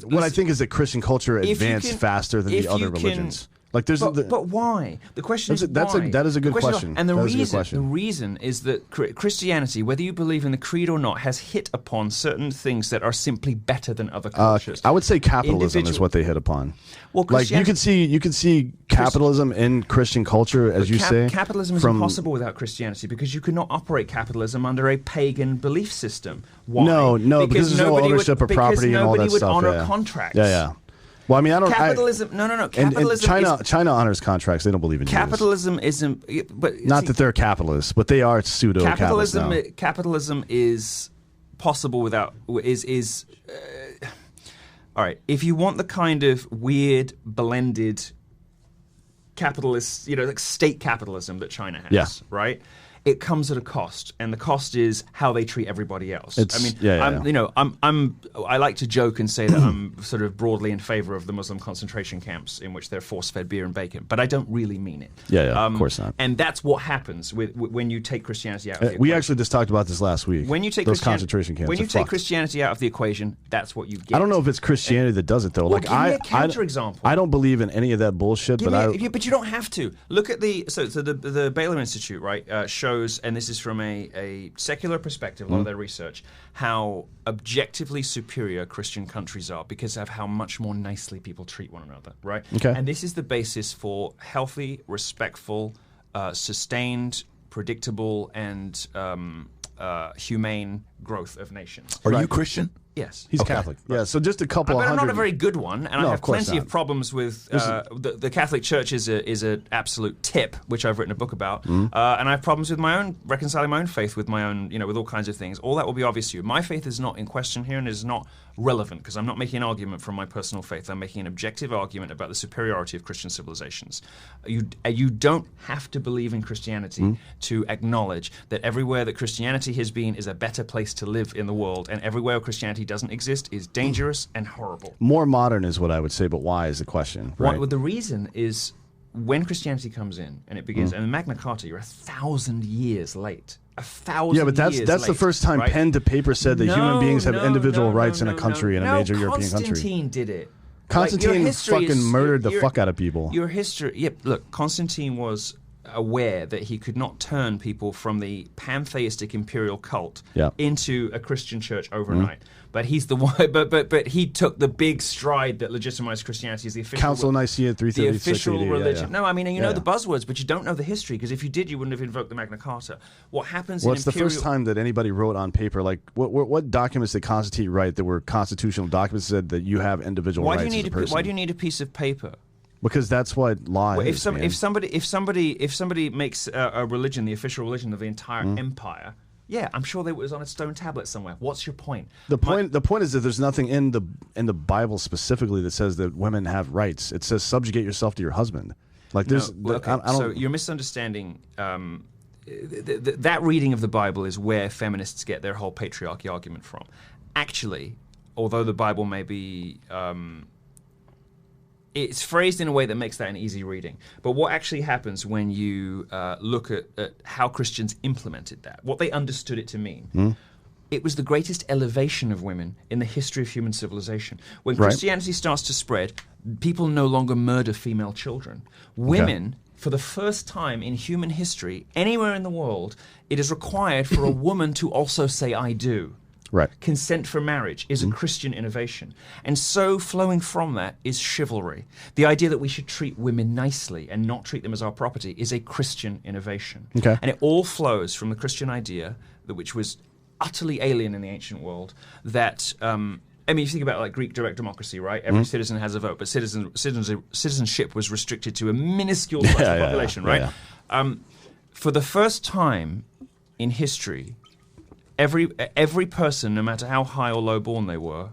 what I think is that Christian culture advanced faster than the other religions. Like but why? The question is why. That is a good question. And the reason is that Christianity, whether you believe in the creed or not, has hit upon certain things that are simply better than other cultures. I would say capitalism is what they hit upon. Well, like you could see capitalism in Christian culture, as you say. Capitalism is impossible without Christianity because you could not operate capitalism under a pagan belief system. Why? No, because there's no ownership of property and all that stuff. Because nobody would honor contracts. Yeah. Well, I mean, I don't. Capitalism. No. Capitalism. And China honors contracts. They don't believe in capitalism. Isn't. But not that they're capitalists, but they are pseudo capitalists now. Capitalism is possible without is. All right. If you want the kind of weird blended capitalist, like state capitalism that China has, right? It comes at a cost, and the cost is how they treat everybody else. I like to joke and say that I'm sort of broadly in favor of the Muslim concentration camps in which they're force-fed beer and bacon, but I don't really mean it. Of course not. And that's what happens when you take Christianity out of the equation. We actually just talked about this last week. When you take those concentration camps, when you take Christianity out of the equation, that's what you get. I don't know if it's Christianity that does it though. Well, give me a counterexample. I don't believe in any of that bullshit. But you don't have to look at the Baylor Institute, right? Shows, and this is from a secular perspective, a lot of their research, how objectively superior Christian countries are because of how much more nicely people treat one another, right? Okay. And this is the basis for healthy, respectful, sustained, predictable, and humane growth of nations. Are you Christian? Yes. He's Catholic. Yeah, so just a couple But I'm not a very good one, and I have plenty of problems with the Catholic Church is an absolute tip, which I've written a book about, and I have problems with reconciling my own faith with my own, with all kinds of things. All that will be obvious to you. My faith is not in question here and is not relevant because I'm not making an argument from my personal faith. I'm making an objective argument about the superiority of Christian civilizations. You don't have to believe in Christianity to acknowledge that everywhere that Christianity has been is a better place to live in the world, and everywhere Christianity doesn't exist is dangerous and horrible. More modern is what I would say, but why is the question? Right? Well, the reason is when Christianity comes in and it begins, and Magna Carta, you're 1,000 years late. 1,000 Yeah, but that's the first time pen to paper said that human beings have individual rights in a country, in a major European country. Constantine did it. Constantine fucking murdered the fuck out of people. Your history, look, Constantine was aware that he could not turn people from the pantheistic imperial cult into a Christian church overnight. But he's the one. But he took the big stride that legitimized Christianity as the official Council of Nicaea 336 the official AD, religion. No, I mean, you know the buzzwords, but you don't know the history, because if you did, you wouldn't have invoked the Magna Carta. What happens? Well, it's the first time that anybody wrote on paper, like what documents did Constantine write that were constitutional documents that said that you have individual rights as a person? Why do you need a piece of paper? Because that's what law Well, is. if somebody makes a religion the official religion of the entire empire, yeah, I'm sure it was on a stone tablet somewhere. What's your point? The point is that there's nothing in the Bible specifically that says that women have rights. It says subjugate yourself to your husband. Like there's, no, okay. I don't. So you're misunderstanding. That reading of the Bible is where feminists get their whole patriarchy argument from. Actually, although the Bible may be. It's phrased in a way that makes that an easy reading. But what actually happens when you look at how Christians implemented that, what they understood it to mean, it was the greatest elevation of women in the history of human civilization. When Christianity starts to spread, people no longer murder female children. Women, for the first time in human history, anywhere in the world, it is required for a woman to also say, I do. Right. Consent for marriage is a Christian innovation. And so flowing from that is chivalry. The idea that we should treat women nicely and not treat them as our property is a Christian innovation. Okay. And it all flows from the Christian idea, which was utterly alien in the ancient world, that... I mean, you think about like Greek direct democracy, right? Every citizen has a vote, but citizenship was restricted to a minuscule slice of the population, right? Yeah. For the first time in history... Every person, no matter how high or low born they were,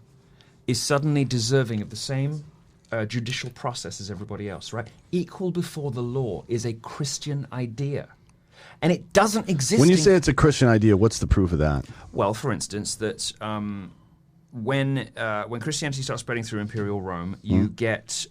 is suddenly deserving of the same judicial process as everybody else, right? Equal before the law is a Christian idea. And it doesn't exist. When you say it's a Christian idea, what's the proof of that? Well, for instance, that when Christianity starts spreading through Imperial Rome, you get...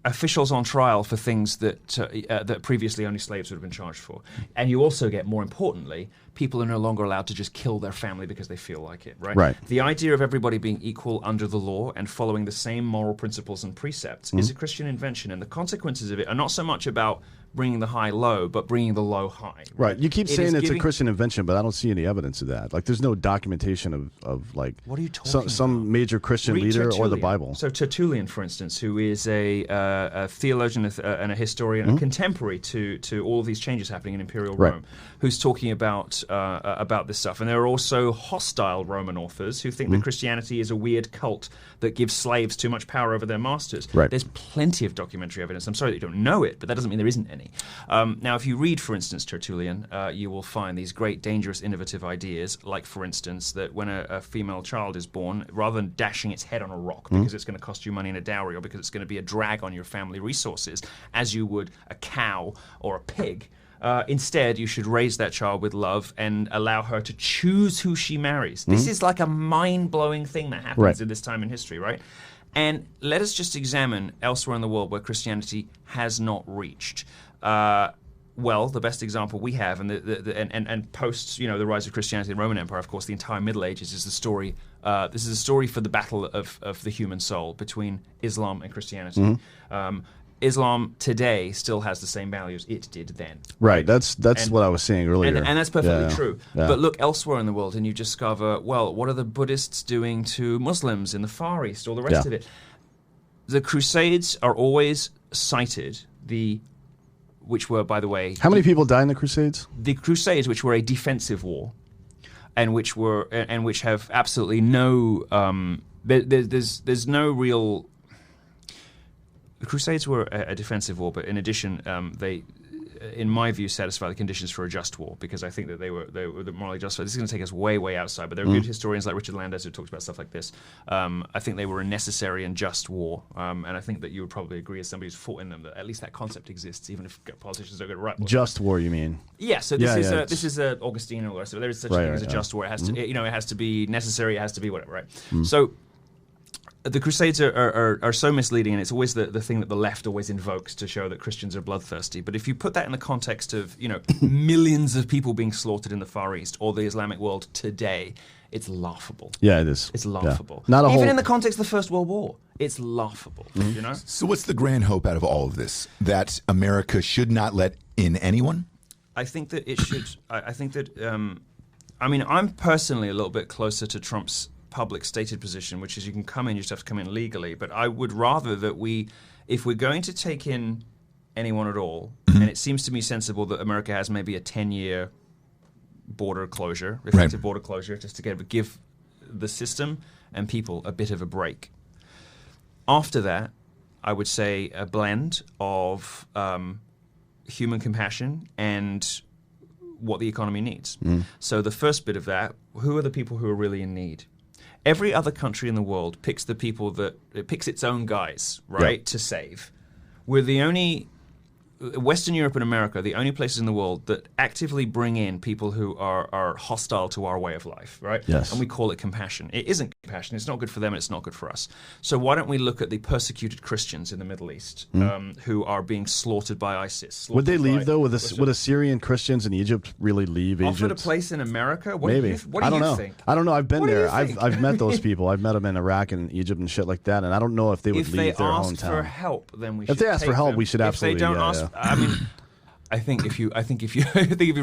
officials on trial for things that previously only slaves would have been charged for. And you also get, more importantly, people are no longer allowed to just kill their family because they feel like it, right? Right. The idea of everybody being equal under the law and following the same moral principles and precepts is a Christian invention, and the consequences of it are not so much about bringing the high low, but bringing the low high. Right. You keep saying it's a Christian invention, but I don't see any evidence of that. Like, there's no documentation of like what are you talking some about? Major Christian Read leader Tertullian. or the Bible. So Tertullian, for instance, who is a theologian and a historian, a contemporary to all of these changes happening in Imperial Rome, who's talking about this stuff. And there are also hostile Roman authors who think that Christianity is a weird cult that gives slaves too much power over their masters. Right. There's plenty of documentary evidence. I'm sorry that you don't know it, but that doesn't mean there isn't any. Now, if you read, for instance, Tertullian, you will find these great, dangerous, innovative ideas, like, for instance, that when a female child is born, rather than dashing its head on a rock because it's going to cost you money in a dowry or because it's going to be a drag on your family resources, as you would a cow or a pig, instead, you should raise that child with love and allow her to choose who she marries. This is like a mind-blowing thing that happens in this time in history, right? And let us just examine elsewhere in the world where Christianity has not reached. Well, the best example we have, and post the rise of Christianity in the Roman Empire, of course, the entire Middle Ages is the story. This is a story for the battle of the human soul between Islam and Christianity. Islam today still has the same values it did then. Right. That's what I was saying earlier. And that's perfectly true. Yeah. But look elsewhere in the world and you discover, well, what are the Buddhists doing to Muslims in the Far East, or the rest of it? The Crusades are always cited, which were, by the way... How many people died in the Crusades? The Crusades, which were a defensive war, and which have absolutely no... there's no real... The Crusades were a defensive war, but in addition, they, in my view, satisfy the conditions for a just war, because I think that they were morally justified. This is going to take us way, way outside, but there are good historians like Richard Landes who talks about stuff like this. I think they were a necessary and just war, and I think that you would probably agree, as somebody who's fought in them, that at least that concept exists, even if politicians don't get it right. Just war, you mean? Yeah. So this is Augustine and all the rest of it. There is such a thing as a just war. It has to, it has to be necessary. It has to be whatever, right? So. the Crusades are so misleading, and it's always the thing that the left always invokes to show that Christians are bloodthirsty. But if you put that in the context of, millions of people being slaughtered in the Far East or the Islamic world today, it's laughable. Yeah, it is. It's laughable. Yeah. Even in the context of the First World War, it's laughable. So what's the grand hope out of all of this? That America should not let in anyone? I think that it should. I think that. I'm personally a little bit closer to Trump's public stated position, which is you can come in, you just have to come in legally. But I would rather that if we're going to take in anyone at all, and it seems to me sensible that America has maybe a 10-year border closure, effective border closure, just to give the system and people a bit of a break. After that, I would say a blend of human compassion and what the economy needs. So the first bit of that, who are the people who are really in need? Every other country in the world picks the people it picks its own guys, right, to save. We're the only, Western Europe and America, the only places in the world that actively bring in people who are hostile to our way of life, right? Yes. And we call it compassion. It isn't compassion. It's not good for them and it's not good for us. So why don't we look at the persecuted Christians in the Middle East who are being slaughtered by ISIS? Would they leave, though? Would Assyrian Christians in Egypt really leave Egypt? Offered a place in America? Maybe. What do you think? I don't know. I've been there. What do you think? I've met those people. I've met them in Iraq and Egypt and shit like that, and I don't know if they would leave their hometown. If they ask for help, then we should If they ask for help, them. we should absolutely. If they don't ask, I think if you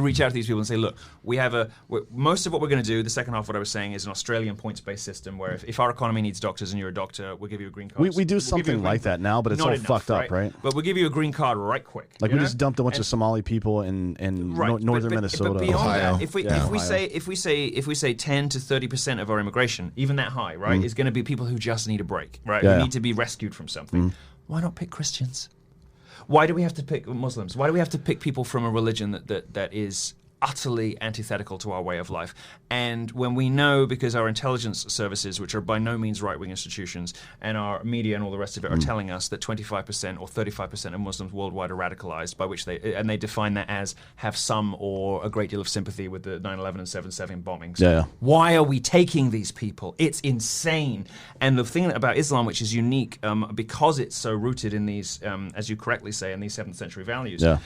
reach out to these people and say, look, we have most of what we're going to do, the second half of what I was saying, is an Australian points-based system where if our economy needs doctors and you're a doctor, we'll give you a green card. We do something like that now, but it's all fucked up, right? But we'll give you a green card right quick. Like we just dumped a bunch of Somali people in northern Minnesota, but beyond Ohio. that, if we say 10 to 30% of our immigration, even that high, right, is going to be people who just need a break, right? Who need to be rescued from something. Why not pick Christians? Why do we have to pick Muslims? Why do we have to pick people from a religion that is utterly antithetical to our way of life? And when we know, because our intelligence services, which are by no means right-wing institutions, and our media and all the rest of it are telling us that 25% or 35% of Muslims worldwide are radicalized, by which they define that as have some or a great deal of sympathy with the 9/11 and 7/7 bombings. Yeah. Why are we taking these people? It's insane. And the thing about Islam, which is unique, because it's so rooted in these, as you correctly say, in these 7th century values. Yeah.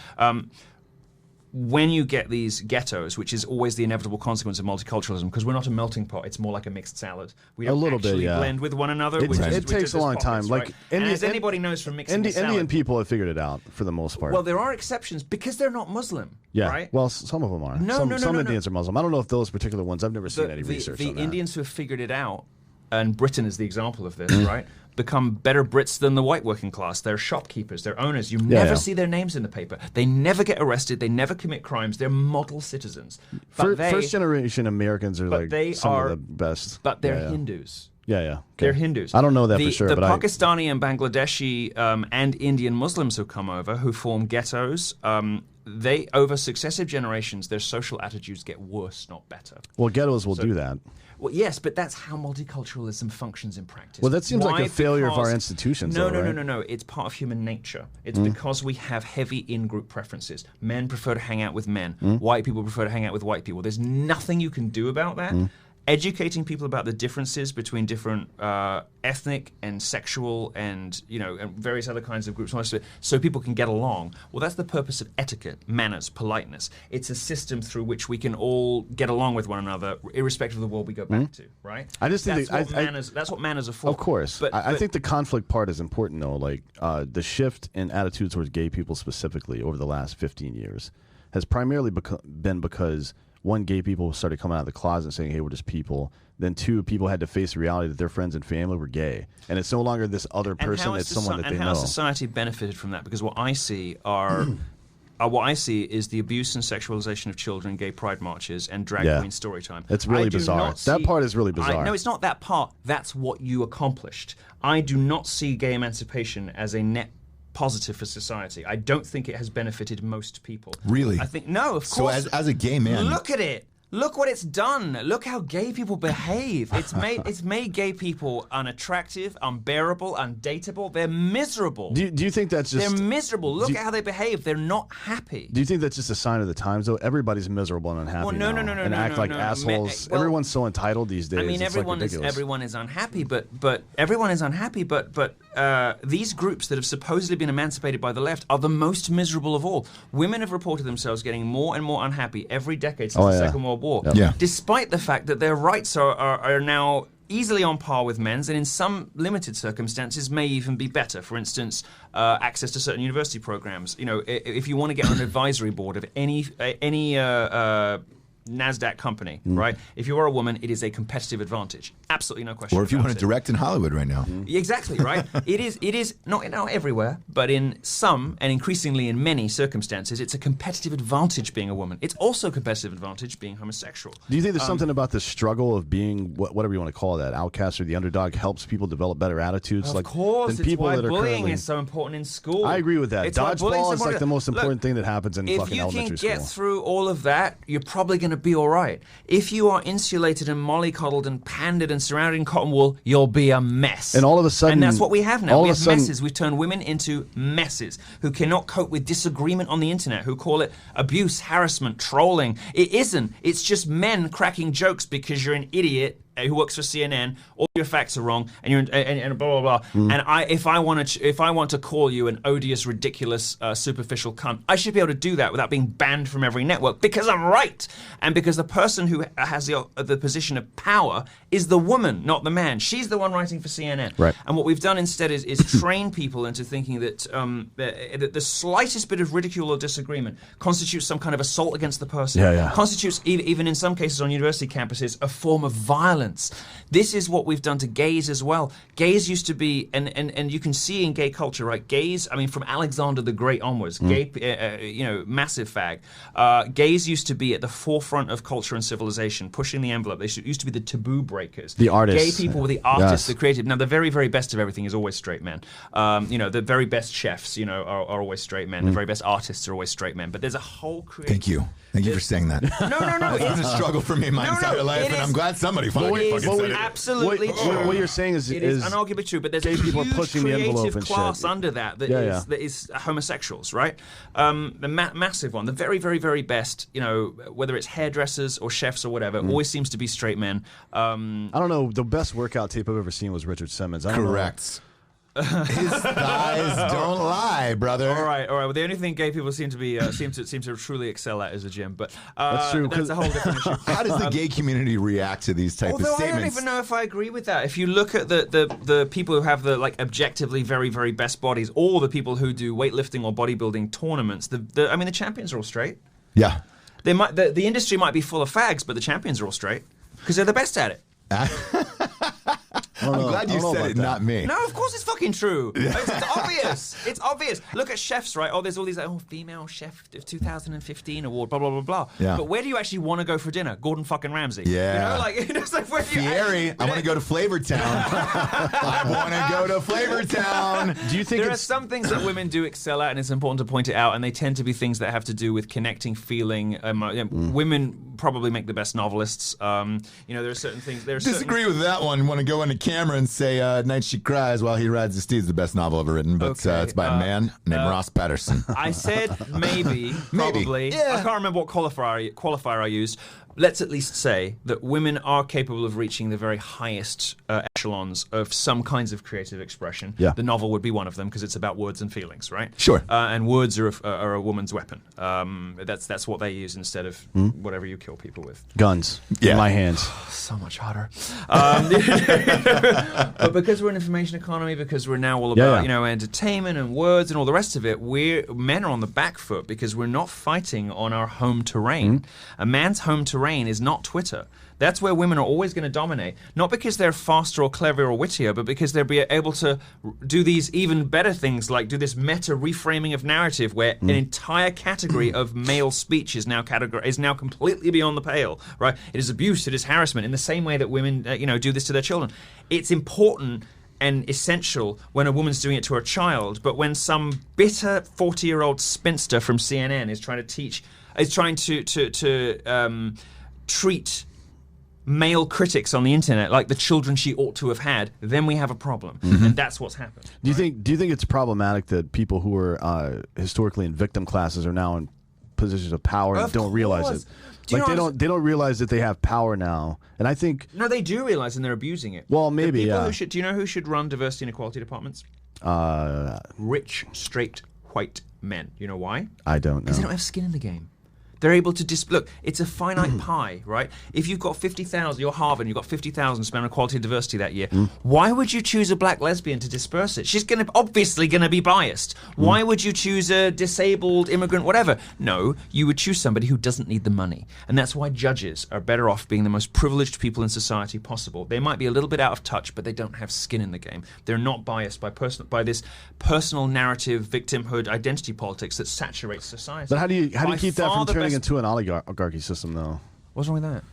When you get these ghettos, which is always the inevitable consequence of multiculturalism, because we're not a melting pot, it's more like a mixed salad. We don't actually blend with one another. It takes a long time. Right? Like, and as anybody knows from mixing a salad, Indian people have figured it out for the most part. Well, there are exceptions because they're not Muslim. Yeah. Right? Well, some of them are. Some Indians are Muslim. I don't know if those particular ones. I've never seen any research on that. The Indians who have figured it out, and Britain is the example of this, right? Become better Brits than the white working class. They're shopkeepers, they're owners. You never see their names in the paper. They never get arrested. They never commit crimes. They're model citizens. First generation Americans are like some of the best. But they're Hindus. Yeah. Okay. They're Hindus. I don't know that for sure. The but Pakistani and Bangladeshi and Indian Muslims who come over, who form ghettos, they over successive generations, their social attitudes get worse, not better. Well, ghettos will do that. Well, yes, but that's how multiculturalism functions in practice. Well, that seems like a failure of our institutions. No. Right? It's part of human nature. It's because we have heavy in-group preferences. Men prefer to hang out with men. White people prefer to hang out with white people. There's nothing you can do about that. Educating people about the differences between different ethnic and sexual and various other kinds of groups, so people can get along. Well, that's the purpose of etiquette, manners, politeness. It's a system through which we can all get along with one another, irrespective of the world we go back to. Right? I just think that's what manners are for. Of course, but I think the conflict part is important, though. Like the shift in attitudes towards gay people specifically over the last 15 years has primarily been because. One, gay people started coming out of the closet and saying, hey, we're just people. Then two, people had to face the reality that their friends and family were gay. And it's no longer this other person, it's someone that they know. And how society benefited from that? Because what I see is the abuse and sexualization of children, gay pride marches, and drag queen story time. It's really bizarre. That part is really bizarre. No, it's not that part. That's what you accomplished. I do not see gay emancipation as a net positive for society. I don't think it has benefited most people. Really? I think no, of course. So as a gay man, look at it. Look what it's done. Look how gay people behave. It's made gay people unattractive, unbearable, undateable. They're miserable. Do you think that's just... They're miserable. Look at how they behave. They're not happy. Do you think that's just a sign of the times, though? Everybody's miserable and unhappy Well, now, and act like assholes. Everyone's so entitled these days. I mean, everyone is unhappy, but everyone is unhappy. But these groups that have supposedly been emancipated by the left are the most miserable of all. Women have reported themselves getting more and more unhappy every decade since the Second World War, despite the fact that their rights are now easily on par with men's, and in some limited circumstances may even be better. For instance, access to certain university programs. You know, if you want to get on an advisory board of any NASDAQ company, right? If you are a woman, it is a competitive advantage. Absolutely no question. Or if you want to direct in Hollywood right now. Exactly, right? It is not everywhere, but in some and increasingly in many circumstances, it's a competitive advantage being a woman. It's also a competitive advantage being homosexual. Do you think there's something about the struggle of being, whatever you want to call that, outcast or the underdog, helps people develop better attitudes? Of course, it's why bullying is so important in school. I agree with that. Dodgeball is like the most important thing that happens in fucking elementary school. If you can get through all of that, you're probably going to be all right. If you are insulated and mollycoddled and pandered and surrounded in cotton wool, you'll be a mess. And all of a sudden... And that's what we have now. We have messes. We've turned women into messes who cannot cope with disagreement on the internet, who call it abuse, harassment, trolling. It isn't. It's just men cracking jokes because you're an idiot who works for CNN, all your facts are wrong, and you're and blah blah blah. And if I want to call you an odious, ridiculous, superficial cunt, I should be able to do that without being banned from every network because I'm right, and because the person who has the position of power is the woman, not the man. She's the one writing for CNN. Right. And what we've done instead is train people into thinking that that the slightest bit of ridicule or disagreement constitutes some kind of assault against the person. Constitutes even in some cases on university campuses a form of violence. This is what we've done to gays as well. Gays used to be, and you can see in gay culture, right? Gays, I mean, from Alexander the Great onwards, gay, massive fag. Gays used to be at the forefront of culture and civilization, pushing the envelope. They used to be the taboo breakers. The artists. Gay people were the artists, the creative. Now, the very, very best of everything is always straight men. The very best chefs, are always straight men. The very best artists are always straight men. But there's a whole creative... Thank you for saying that. No. It's been a struggle for me my entire life, and I'm glad somebody fucking said it. Absolutely true. What you're saying is unarguably true, but there's a people huge pushing the envelope creative and class shit. under that is homosexuals, right? The massive one, the very, very, very best, whether it's hairdressers or chefs or whatever, always seems to be straight men. I don't know. The best workout tape I've ever seen was Richard Simmons. Correct. His thighs don't lie, brother. All right. Well, the only thing gay people seem to truly excel at is the gym, but that's true. That's a whole different issue. How does the gay community react to these type of statements? I don't even know if I agree with that. If you look at the people who have the objectively very, very best bodies, or the people who do weightlifting or bodybuilding tournaments, the champions are all straight. Yeah. The industry might be full of fags, but the champions are all straight because they're the best at it. I'm glad you said it, not me. No, of course it's fucking true. It's obvious. It's obvious. Look at chefs, right? There's all these female chef of 2015 award, blah blah blah blah. Yeah. But where do you actually want to go for dinner? Gordon fucking Ramsay. Yeah. It's like where do you? Fieri. I want to go to Flavortown. I want to go to Flavortown. Do you think there are some things that women do excel at, and it's important to point it out, and they tend to be things that have to do with connecting, feeling. Women probably make the best novelists. There are certain things. Disagree with that one. Want to go into camera and say Night She Cries While He Rides the Steed is the best novel ever written, but it's by a man named Ross Patterson. I said maybe, probably. Yeah. I can't remember what qualifier I used. Let's at least say that women are capable of reaching the very highest echelons of some kinds of creative expression. Yeah. The novel would be one of them because it's about words and feelings, right? Sure. And words are a woman's weapon. That's what they use instead of whatever you kill people with. Guns in my hands. So much harder. But because we're an information economy, because we're now all about entertainment and words and all the rest of it, men are on the back foot because we're not fighting on our home terrain. A man's home terrain is not Twitter. That's where women are always going to dominate. Not because they're faster or clever or wittier, but because they'll be able to do these even better things, like do this meta reframing of narrative, where an entire category of male speech is now completely beyond the pale. Right? It is abuse. It is harassment. In the same way that women, do this to their children. It's important and essential when a woman's doing it to her child, but when some bitter 40-year-old spinster from CNN is trying to treat male critics on the internet like the children she ought to have had, then we have a problem, and that's what's happened. Do you think it's problematic that people who were historically in victim classes are now in positions of power and don't realize it? They don't realize that they have power now, and I think they do realize, and they're abusing it. Well, maybe do you know who should run diversity and equality departments? Rich, straight, white men. You know why? I don't know. Because they don't have skin in the game. They're able to look. It's a finite pie, right? If you've got 50,000, you're Harvard, and you've got 50,000 spent on equality and diversity that year. Why would you choose a black lesbian to disperse it? She's obviously going to be biased. Why would you choose a disabled immigrant, whatever? No, you would choose somebody who doesn't need the money, and that's why judges are better off being the most privileged people in society possible. They might be a little bit out of touch, but they don't have skin in the game. They're not biased by this personal narrative, victimhood, identity politics that saturates society. But how do you keep that from turning into an oligarchy system, though? What's wrong with that?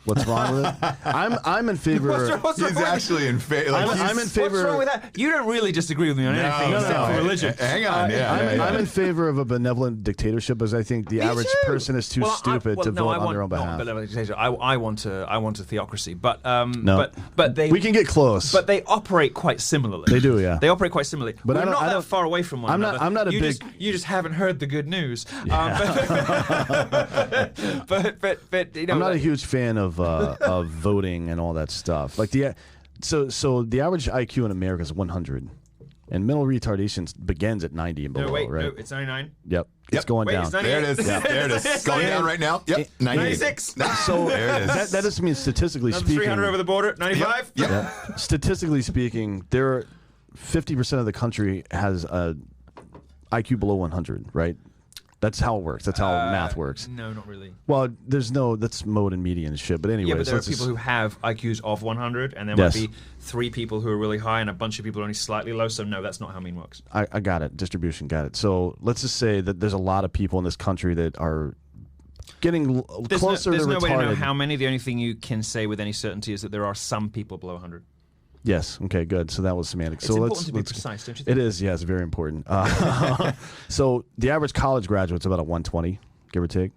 What's wrong with it? I'm in favor. He's actually in favor. I'm in favor. What's wrong with that? You don't really disagree with me on anything except for religion. Hang on. I'm in favor of a benevolent dictatorship, because I think the average person is too stupid to vote on their own behalf. I want a theocracy, but we can get close. But they operate quite similarly. They do, yeah. They operate quite similarly. But we're not that far away from one another. I'm not a big. You just haven't heard the good news. But you know, I'm not a huge fan of voting and all that stuff. Like so the average IQ in America is 100, and mental retardation begins at 90 and below. Right? No, it's 99. Yep. It's going down. There it is. There it is. It's going down right now. Yep. 96. So there it is. That just means statistically speaking. 300 over the border. 95. Yep. Statistically speaking, 50% of the country has a IQ below 100. Right. That's how it works. That's how math works. No, not really. Well, that's mode and median and shit. But anyway, yeah, but there are people who have IQs of 100, and there might be 3 people who are really high, and a bunch of people are only slightly low. So no, that's not how mean works. I got it. Distribution, got it. So let's just say that there's a lot of people in this country that are getting closer to retarded. There's no way to know how many. The only thing you can say with any certainty is that there are some people below 100. Yes. Okay. Good. So that was semantic. It's important to be precise, don't you think? It is. Yes. Very important. So the average college graduate's about a 120, give or take.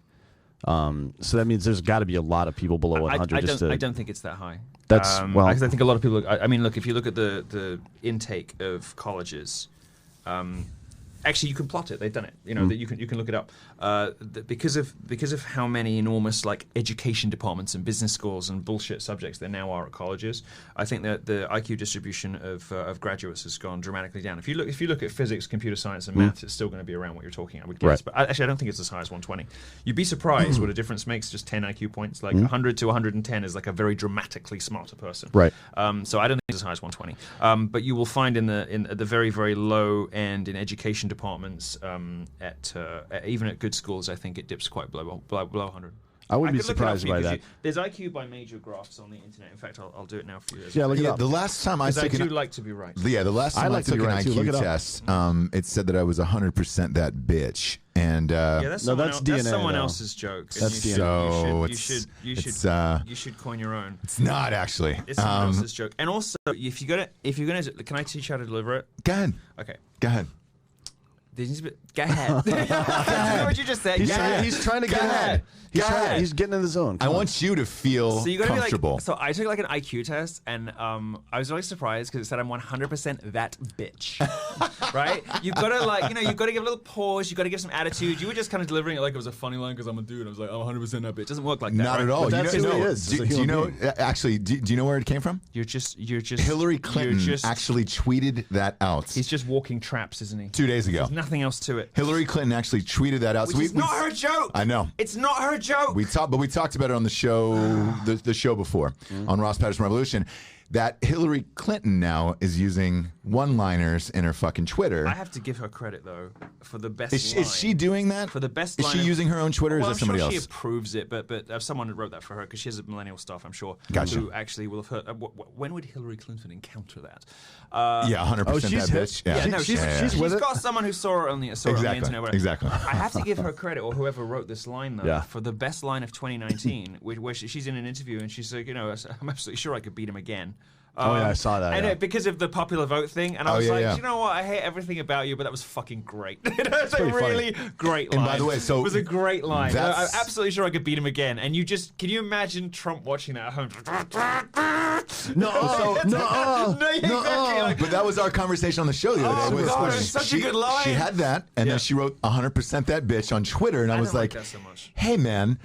So that means there's got to be a lot of people below 100. I don't think it's that high. That's I think a lot of people. I mean, look, if you look at the intake of colleges. Actually, you can plot it. They've done it. You know that you can look it up. Because of how many enormous education departments and business schools and bullshit subjects there now are at colleges, I think that the IQ distribution of graduates has gone dramatically down. If you look at physics, computer science, and maths, it's still going to be around what you're talking. I would guess, but actually, I don't think it's as high as 120. You'd be surprised what a difference makes just 10 IQ points. 100 to 110 is like a very dramatically smarter person. Right. So I don't think it's as high as 120. But you will find at the very, very low end in education departments, even at good schools, I think it dips quite below 100. I wouldn't be surprised by that. There's IQ by major graphs on the internet. In fact, I'll do it now for you. Yeah, look it up. The last time I took like to be right. Yeah, the last time I took an IQ test, it said that I was 100% that bitch. And that's DNA. That's someone else's joke. That's DNA. You should coin your own. It's not actually. It's someone else's joke. And also, if you're gonna, can I teach you how to deliver it? Go ahead. Okay. Go ahead. Go ahead. Go ahead. What you just said. He's trying to get ahead. He's getting in the zone. I want you to feel comfortable. So I took an IQ test, and I was really surprised because it said I'm 100% that bitch. Right? You've got to you've got to give a little pause. You've got to give some attitude. You were just kind of delivering it like it was a funny line because I'm a dude. I was like, I'm 100% that bitch. It doesn't work like that. Not at all. But that's who he is. Do you know? Actually, do you know where it came from? You're just. Hillary Clinton actually tweeted that out. He's just walking traps, isn't he? 2 days ago. There's nothing else to it. Hillary Clinton actually tweeted that out. Which is not her joke. I know. It's not her joke. We talked about it on the show, the show before, on Ross Patterson Revolution, that Hillary Clinton now is using one-liners in her fucking Twitter. I have to give her credit, though, for the best line. Is she doing that? For the best Is line she using her own Twitter, or is that somebody else? She approves it, but someone wrote that for her, because she has millennial staff, I'm sure, gotcha. who actually will have heard. When would Hillary Clinton encounter that? Yeah, 100% that bitch. Yeah. She's got someone who saw her on the internet. Whatever. Exactly. I have to give her credit, or whoever wrote this line, though, for the best line of 2019, where she's in an interview, and she's like, I'm absolutely sure I could beat him again. Oh, yeah, I saw that. And because of the popular vote thing, and I was like, you know what? I hate everything about you, but that was fucking great. It's a really great line. And by the way, it was a great line. I'm that's- absolutely sure I could beat him again. And can you imagine Trump watching that at home? No. But that was our conversation on the show the other day. God, it was such a good line. She had that, and then she wrote 100% that bitch on Twitter, and I was like, that so much. hey, man.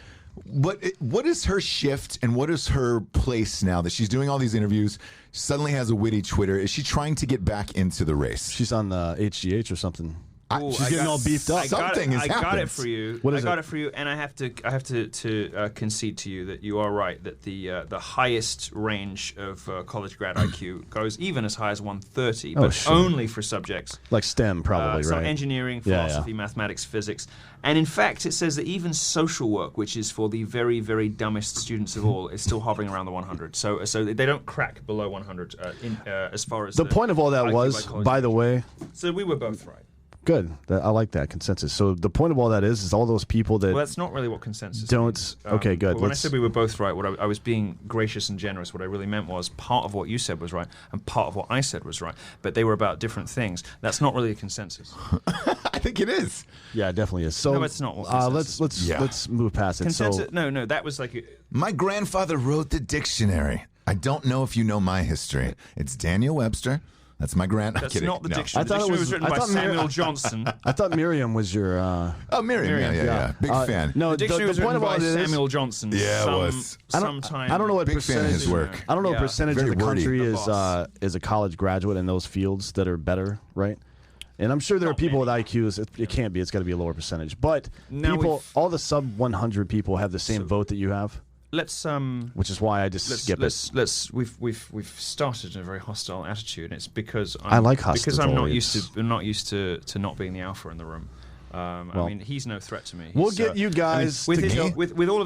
What is her shift and what is her place now that she's doing all these interviews? Suddenly has a witty Twitter. Is she trying to get back into the race? She's on the HGH or something. She's getting all beefed up. Something has happened. I got it for you. What is I got it for you, and I have to concede to you that you are right. That the highest range of college grad IQ goes even as high as 130, but only for subjects like STEM, probably, so right? Engineering, philosophy, mathematics, physics, and in fact, it says that even social work, which is for the very, very dumbest students of all, is still hovering around the 100. So they don't crack below 100 as far as the point of all that IQ was, by the way. So we were both right. Good. I like that consensus. So the point of all that is all those people that... Well, that's not really what consensus don't... means. Okay, good. When I said we were both right, I was being gracious and generous. What I really meant was part of what you said was right and part of what I said was right, but they were about different things. That's not really a consensus. I think it is. Yeah, it definitely is. So no, it's not. Let's move past it. Consensus? No, that was like... My grandfather wrote the dictionary. I don't know if you know my history. It's Daniel Webster. That's my grand. That's not the dictionary. I thought the dictionary was written by Samuel Johnson. I thought Miriam was your. Oh, Miriam. Yeah. Big fan. No, the dictionary was written by is, Samuel Johnson. Yeah, it was. Sometime. I don't know what big percentage. Fan of his work. I don't know what percentage of the country is boss. A college graduate in those fields that are better, right? And I'm sure there are people with IQs. It can't be. It's got to be a lower percentage. But all the sub 100 people have the same vote that you have. Let's which is why I just skip it. We've started in a very hostile attitude, and it's because I like hostility. Because I'm not used to not being the alpha in the room. I mean, he's no threat to me. We'll get you guys with all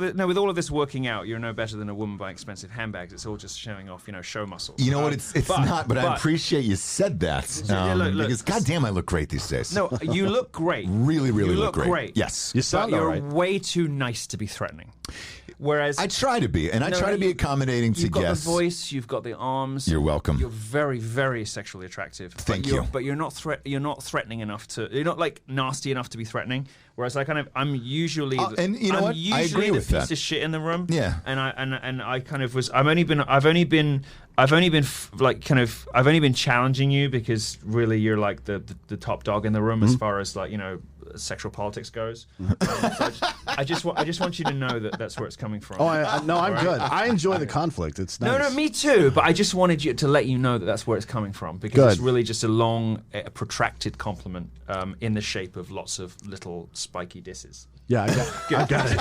of this working out. You're no better than a woman buying expensive handbags. It's all just showing off, show muscles. You know what? It's not. But I appreciate you said that because goddamn, I look great these days. No, you look great. Really, you look great. Yes, you sound but you're right. way too nice to be threatening. Whereas I try to be, and I try to be accommodating to guests. You've got the voice, you've got the arms. You're welcome. You're very, very sexually attractive. Thank you. But you're not threatening enough to. You're not like nasty enough to be threatening. Whereas I'm usually and you know what? I agree with the piece that. of shit in the room. Yeah. And I kind of was. I've only been challenging you because really you're like the top dog in the room as far as sexual politics goes. So I just want you to know that that's where it's coming from. Oh, I'm good. I enjoy the conflict. It's nice. No, me too. But I just wanted you to let you know that that's where it's coming from because it's really just a long, protracted compliment in the shape of lots of little spiky disses. Yeah, I got it.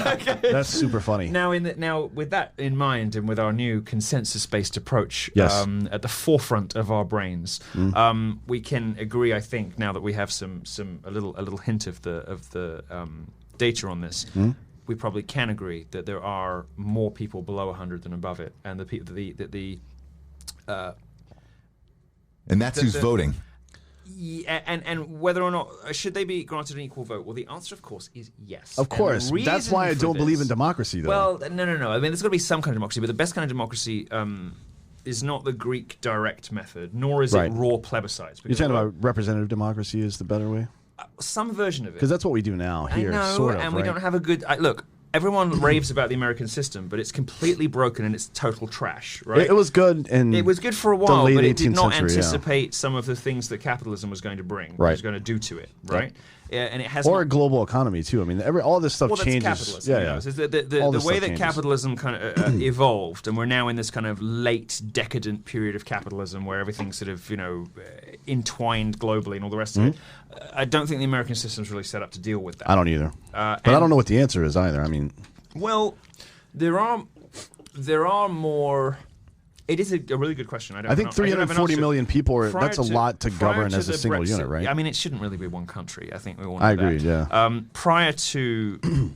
Okay. That's super funny. Now, with that in mind, and with our new consensus-based approach at the forefront of our brains, we can agree. I think now that we have a little hint of the data on this, we probably can agree that there are more people below 100 than above it, and and that's who's voting. Yeah, and whether or not should they be granted an equal vote? Well, the answer, of course, is yes. Of course, that's why I don't believe in democracy, though. Well, no. I mean, there's got to be some kind of democracy, but the best kind of democracy is not the Greek direct method, nor is it raw plebiscites. You're talking about representative democracy is the better way? Some version of it, because that's what we do now here. I know, sort of, and right? we don't have a good look. Everyone raves about the American system, but it's completely broken and it's total trash, right? It was good, and it was good for a while, but it did not century, anticipate some of the things that capitalism was going to bring, was going to do to it, right? And it has a global economy too. I mean, all this stuff changes. Capitalism, the way that capitalism kind of evolved, and we're now in this kind of late decadent period of capitalism where everything's sort of entwined globally and all the rest of it. I don't think the American system is really set up to deal with that. I don't either, but I don't know what the answer is either. I mean, well, there are more. It is a really good question. I think 340 million people that's a lot to govern as a single unit, right? I mean, it shouldn't really be one country. I think we all know I agree, that. Yeah. Prior to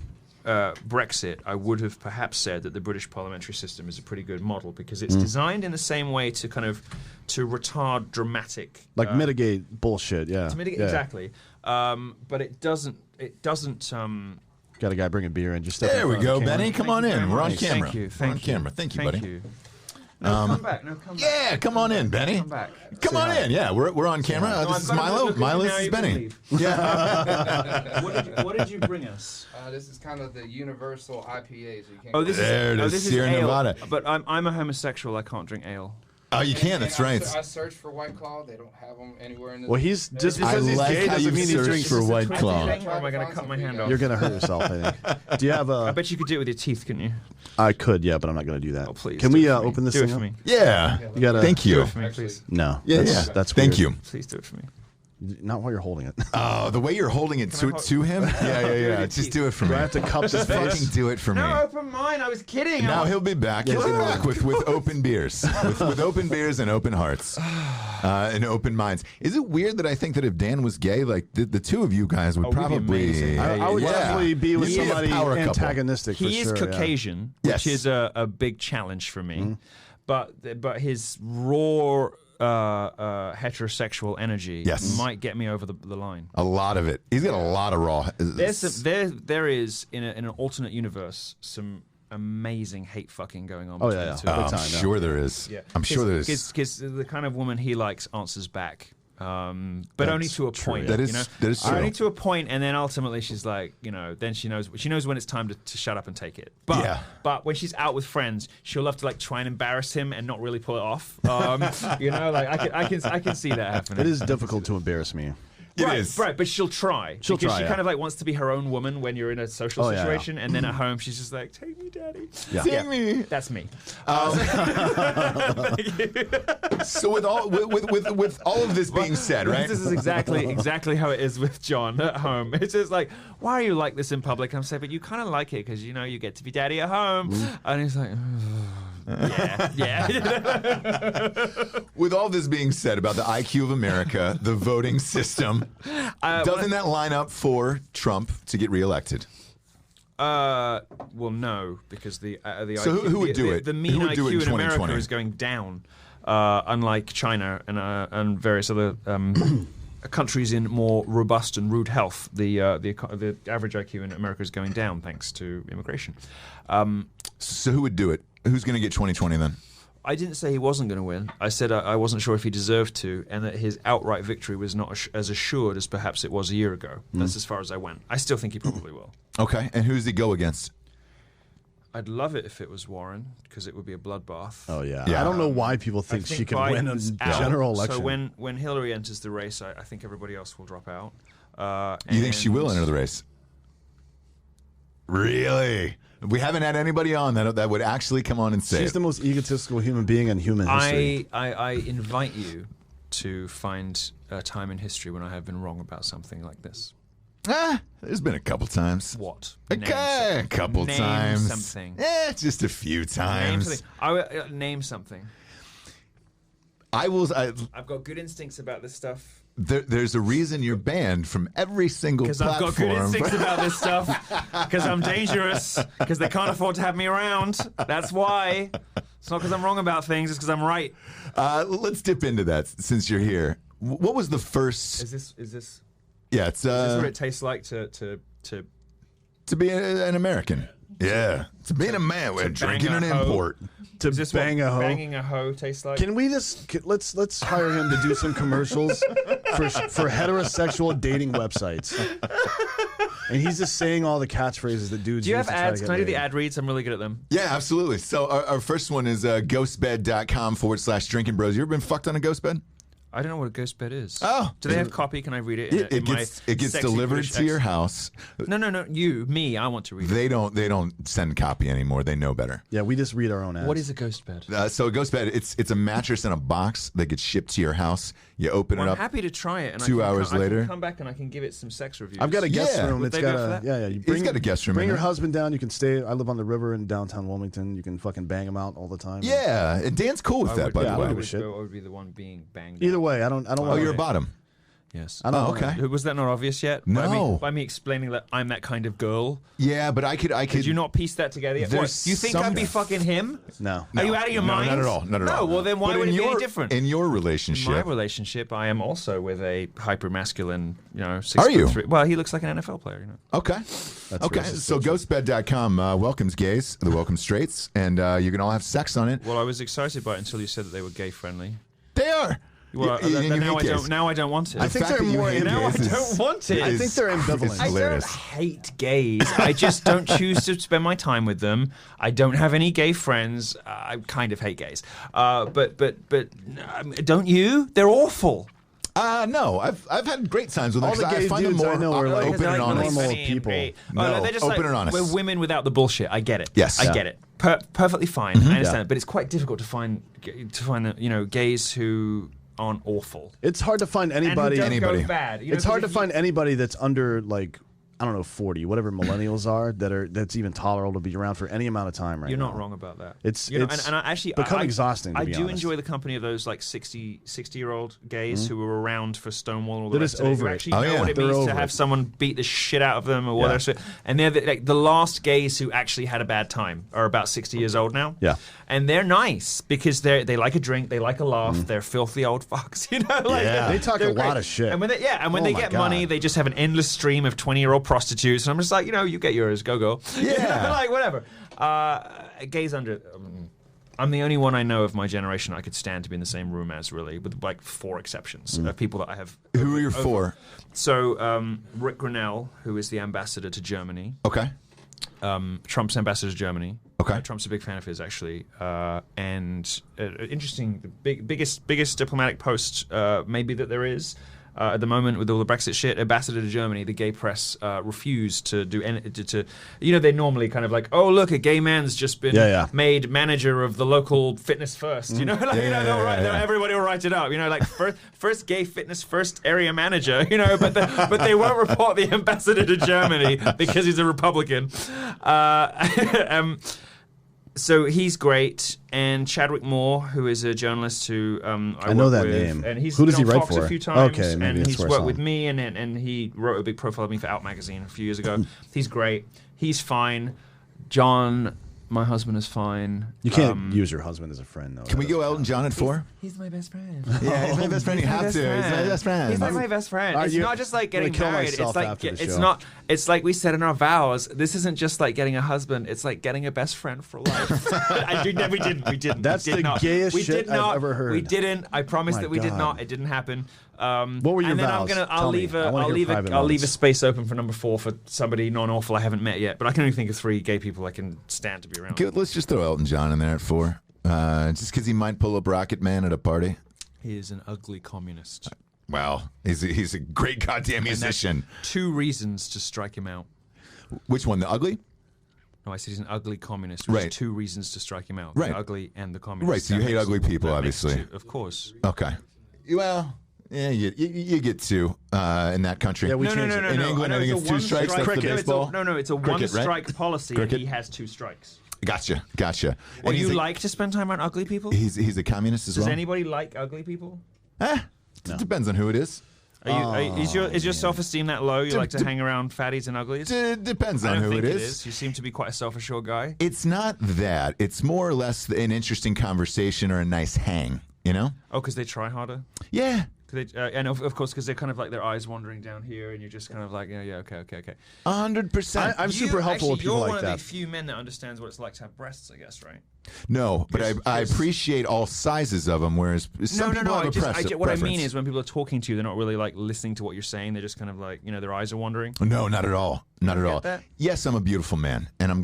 Brexit, I would have perhaps said that the British parliamentary system is a pretty good model because it's designed in the same way to retard dramatic, mitigate bullshit. Yeah. To mitigate exactly, but it doesn't. Got a guy bringing beer in. Just there we go, Benny. Come on in. We're on camera. Thank you. We're on camera. Thank you, buddy. Come back. No, come back. Yeah, come on in, Benny. Come back. Come on in. Yeah, we're on camera. No, This is Milo. Milo, this is Benny. Yeah. What did you bring us? This is kind of the universal IPA. So you can't This is Sierra ale. Nevada. But I'm a homosexual. I can't drink ale. Oh, you can. That's right. I searched for White Claw. They don't have them anywhere in the. Well, he's just I because he's like gay how doesn't you mean he searched drinks. for White Claw. Or am I going to cut my hand off? You're gonna hurt yourself, I think. Do you have I a? bet you could do it with your teeth, couldn't you? I could, yeah, but I'm not gonna do that. Oh, please. Can do we it for me. open this do thing it for up? me. Yeah. You gotta. Thank Do you. it for me, please. No. Yeah, That's Thank weird. you. Please do it for me. Not while you're holding it. Oh, the way you're holding it to him? Yeah. Just do it for me. Do I have to cup his Fucking face? do it for me. No, open mine. I was kidding. Now he'll be back. He'll be back with open beers, with open beers and open hearts, and open minds. Is it weird that I think that if Dan was gay, like the two of you guys would we'd be probably? amazing. I would definitely be with You'd be a somebody power couple. antagonistic. He for is sure, yeah. Caucasian, Yes. which is a big challenge for me. But his raw heterosexual energy Yes. might get me over the line. A lot of it. He's got a lot of raw. There is in an alternate universe some amazing hate fucking going on. Oh, between yeah, the yeah. two. Big I'm time, yeah. sure there is. Yeah. I'm sure there is. Because the kind of woman he likes answers back. But only to a point. That is- you know? that is true. Only to a point, and then ultimately she's like, then she knows when it's time to shut up and take it. But Yeah. but when she's out with friends, she'll love to like try and embarrass him and not really pull it off. I can see that happening. It is difficult to embarrass me. It right, is. right, but she'll try. She'll because try, she yeah. kind of like wants to be her own woman when you're in a social Oh, yeah, situation, and then at home she's just like, "Take me, daddy." Yeah. Take me. That's me. So with all of this being said, right? This is exactly how it is with John at home. It's just like, why are you like this in public? I'm saying, but you kind of like it because you get to be daddy at home, and he's like, yeah. With all this being said about the IQ of America, the voting system, doesn't that line up for Trump to get reelected? Well, no, because the So IQ, who would do it? The mean Who would do it in IQ in America 2020? is going down, unlike China and various other countries in more robust and rude health. The average IQ in America is going down thanks to immigration. So who would do it? Who's going to get 2020 then? I didn't say he wasn't going to win. I said I wasn't sure if he deserved to, and that his outright victory was not as assured as perhaps it was a year ago. That's as far as I went. I still think he probably will. Okay, and who does he go against? I'd love it if it was Warren, because it would be a bloodbath. Oh yeah. Yeah. I don't know why people think she can win a Biden's out. general election. So when Hillary enters the race, I think everybody else will drop out. You think she will enter the race? Really? We haven't had anybody on that would actually come on and say She's it. the most egotistical human being in human history. I invite you to find a time in history when I have been wrong about something like this. There's been a couple times. What? A couple Name times. something. Just a few Name times. something. Name something. I've got good instincts about this stuff. There's a reason you're banned from every single Because platform. I've got good instincts about this stuff. Because I'm dangerous. Because they can't afford to have me around. That's why. It's not because I'm wrong about things. It's because I'm right. Let's dip into that since you're here. What was the first? Is this Yeah, it's what it tastes like to to be an American. Yeah, to being a man, we're drinking bang an a hoe. import. To Is this bang what a hoe. banging a hoe tastes like? Can we let's hire him to do some commercials for heterosexual dating websites, and he's just saying all the catchphrases that dudes. Do you use have to try to ads? get Can I do the laid. ad reads? I'm really good at them. Yeah, absolutely. So our first one is ghostbed.com/drinking bros. You ever been fucked on a ghost bed? I don't know what a ghost bed is. Oh. Do they have copy? Can I read it? It gets sexy delivered British to your accent? house. No, me. I want to read it. They don't send copy anymore. They know better. Yeah, we just read our own ads. What is a ghost bed? So a ghost bed, it's a mattress in a box that gets shipped to your house. You open Well, it I'm up. happy to try it. And 2 hours I later. can come back and I can give it some sex reviews. I've got a guest Yeah. room. Would It's they got go for a that? yeah. You He's got a guest room Bring in your there. husband down. You can stay. I live on the river in downtown Wilmington. You can fucking bang him out all the time. Yeah, and Dan's cool with that, by yeah, the I way. would- shit. I would be the one being banged. Either out. way, I don't. Oh, want you're a bottom. Yes. I don't know. okay. Was that not obvious yet? No. By me explaining that I'm that kind of girl. Yeah, but I could. Did you not piece that together yet? There's What, you think I'd be fucking him? No. Are you out of your mind? Not at all. Not at all. No, well then why But would in it be your, any different? In your In relationship, my relationship, I am also with a hyper-masculine, 6'3". Are you? Well, he looks like an NFL player, okay. Okay, racist, so ghostbed.com welcomes gays, the welcome straights, and you can all have sex on it. Well, I was excited by it until you said that they were gay-friendly. They are. Well, You now I don't want it. I think fact they're that you more. hate Now I gays don't want it. I think they're is ambivalent. I don't hilarious. hate gays. I just don't choose to spend my time with them. I don't have any gay friends. I kind of hate gays. But don't you? They're awful. No, I've had great times with them. All the 'cause gay I find dudes them more I know are like open and honest. normal people. No, they're just open like, and honest. We're women without the bullshit. I get it. Yes. I Yeah. get it. Perfectly fine. I understand Yeah. it. But it's quite difficult to find the, gays who aren't awful. It's hard to find anybody. And who don't go bad. It's hard to find anybody that's under like I don't know 40, whatever millennials are that's even tolerable to be around for any amount of time right You're now. not wrong about that. It's and I actually become I, exhausting. To I be do honest. enjoy the company of those like 60-year-old gays who were around for Stonewall and all the They're rest just of it, who over it. actually Oh, know yeah. what it They're means to over have it. someone beat the shit out of them or Yeah. whatever. And they're the last gays who actually had a bad time are about 60 years old now. Yeah. And they're nice because they like a drink, they like a laugh, they're filthy old fucks, Like, Yeah. They talk they're a lot great. of shit. And when they Oh they my get God. money, they just have an endless stream of 20-year-old prostitutes. And I'm just like, you get yours, go. Yeah. Like whatever. Gays under. I'm the only one I know of my generation I could stand to be in the same room as, really, with like 4 exceptions of people that I have. Who are your 4? So Rick Grinnell, who is the ambassador to Germany, Okay. Trump's ambassador to Germany. Okay. Trump's a big fan of his, actually. And interesting, the biggest diplomatic post maybe that there is. At the moment, with all the Brexit shit, ambassador to Germany, the gay press refused to do any. They normally kind of like, oh look, a gay man's just been made manager of the local Fitness First. Everybody will write it up. Like first gay Fitness First area manager. But they won't report the ambassador to Germany because he's a Republican. So he's great, and Chadwick Moore, who is a journalist who I know work that with, name. and he's Who does been he on write Fox for? a few times, Okay, maybe and that's he's where I worked saw with him. me, and he wrote a big profile of me for Out magazine a few years ago. He's great. He's fine. John, my husband, is fine. You can't use your husband as a friend, though. Can we go Elton John at 4? He's my best friend. Yeah, he's my best friend. You have to. He's my best friend. He's like my best friend. Are It's you- not just like I'm gonna getting kill married. myself It's like after the it's show. not. It's like we said in our vows. This isn't just like getting a husband. It's like getting a best friend for life. We didn't. That's we did the not. gayest we shit did not. I've ever heard. We didn't. I promise My that we did God. not. It didn't happen. What were your and then vows? I'll Tell me. leave I wanna hear private I'll leave a moments. space open for number 4 for somebody non-awful I haven't met yet. But I can only think of 3 gay people I can stand to be around. Okay, let's just throw Elton John in there at 4. Just because he might pull up Rocket Man at a party. He is an ugly communist. Well, he's a great goddamn And that's musician. 2 reasons to strike him out. Which one? The ugly? No, I said he's an ugly communist. Which Right. is 2 reasons to strike him out. Right. The ugly and the communist. Right, so you That hate makes- ugly people, that makes obviously. 2, of course. Okay. Well, yeah, you get 2 in that country. Yeah, we No. changed it. In England, I think it's 2 strikes. That's the baseball. No, it's a Cricket, right? one-strike policy. Cricket. And he has 2 strikes. Gotcha. Well, And you he's like to spend time around ugly people? He's a communist as Does well. anybody like ugly people? It depends on who it is. Is your self-esteem that low? You like to hang around fatties and uglies? Depends I on don't who think it is. You seem to be quite a self-assured guy. It's not that. It's more or less an interesting conversation or a nice hang. Oh, because they try harder. Yeah. And of course, because they're kind of like their eyes wandering down here, and you're just kind of like, yeah, okay. 100%. I'm super helpful with people you're like one of that. the few men that understands what it's like to have breasts, I guess, right? No, but I appreciate all sizes of them, whereas some people have a What I mean preference. is when people are talking to you, they're not really like listening to what you're saying. They're just kind of like, their eyes are wandering. No, not at all. Not at all. that? Yes, I'm a beautiful man, and I'm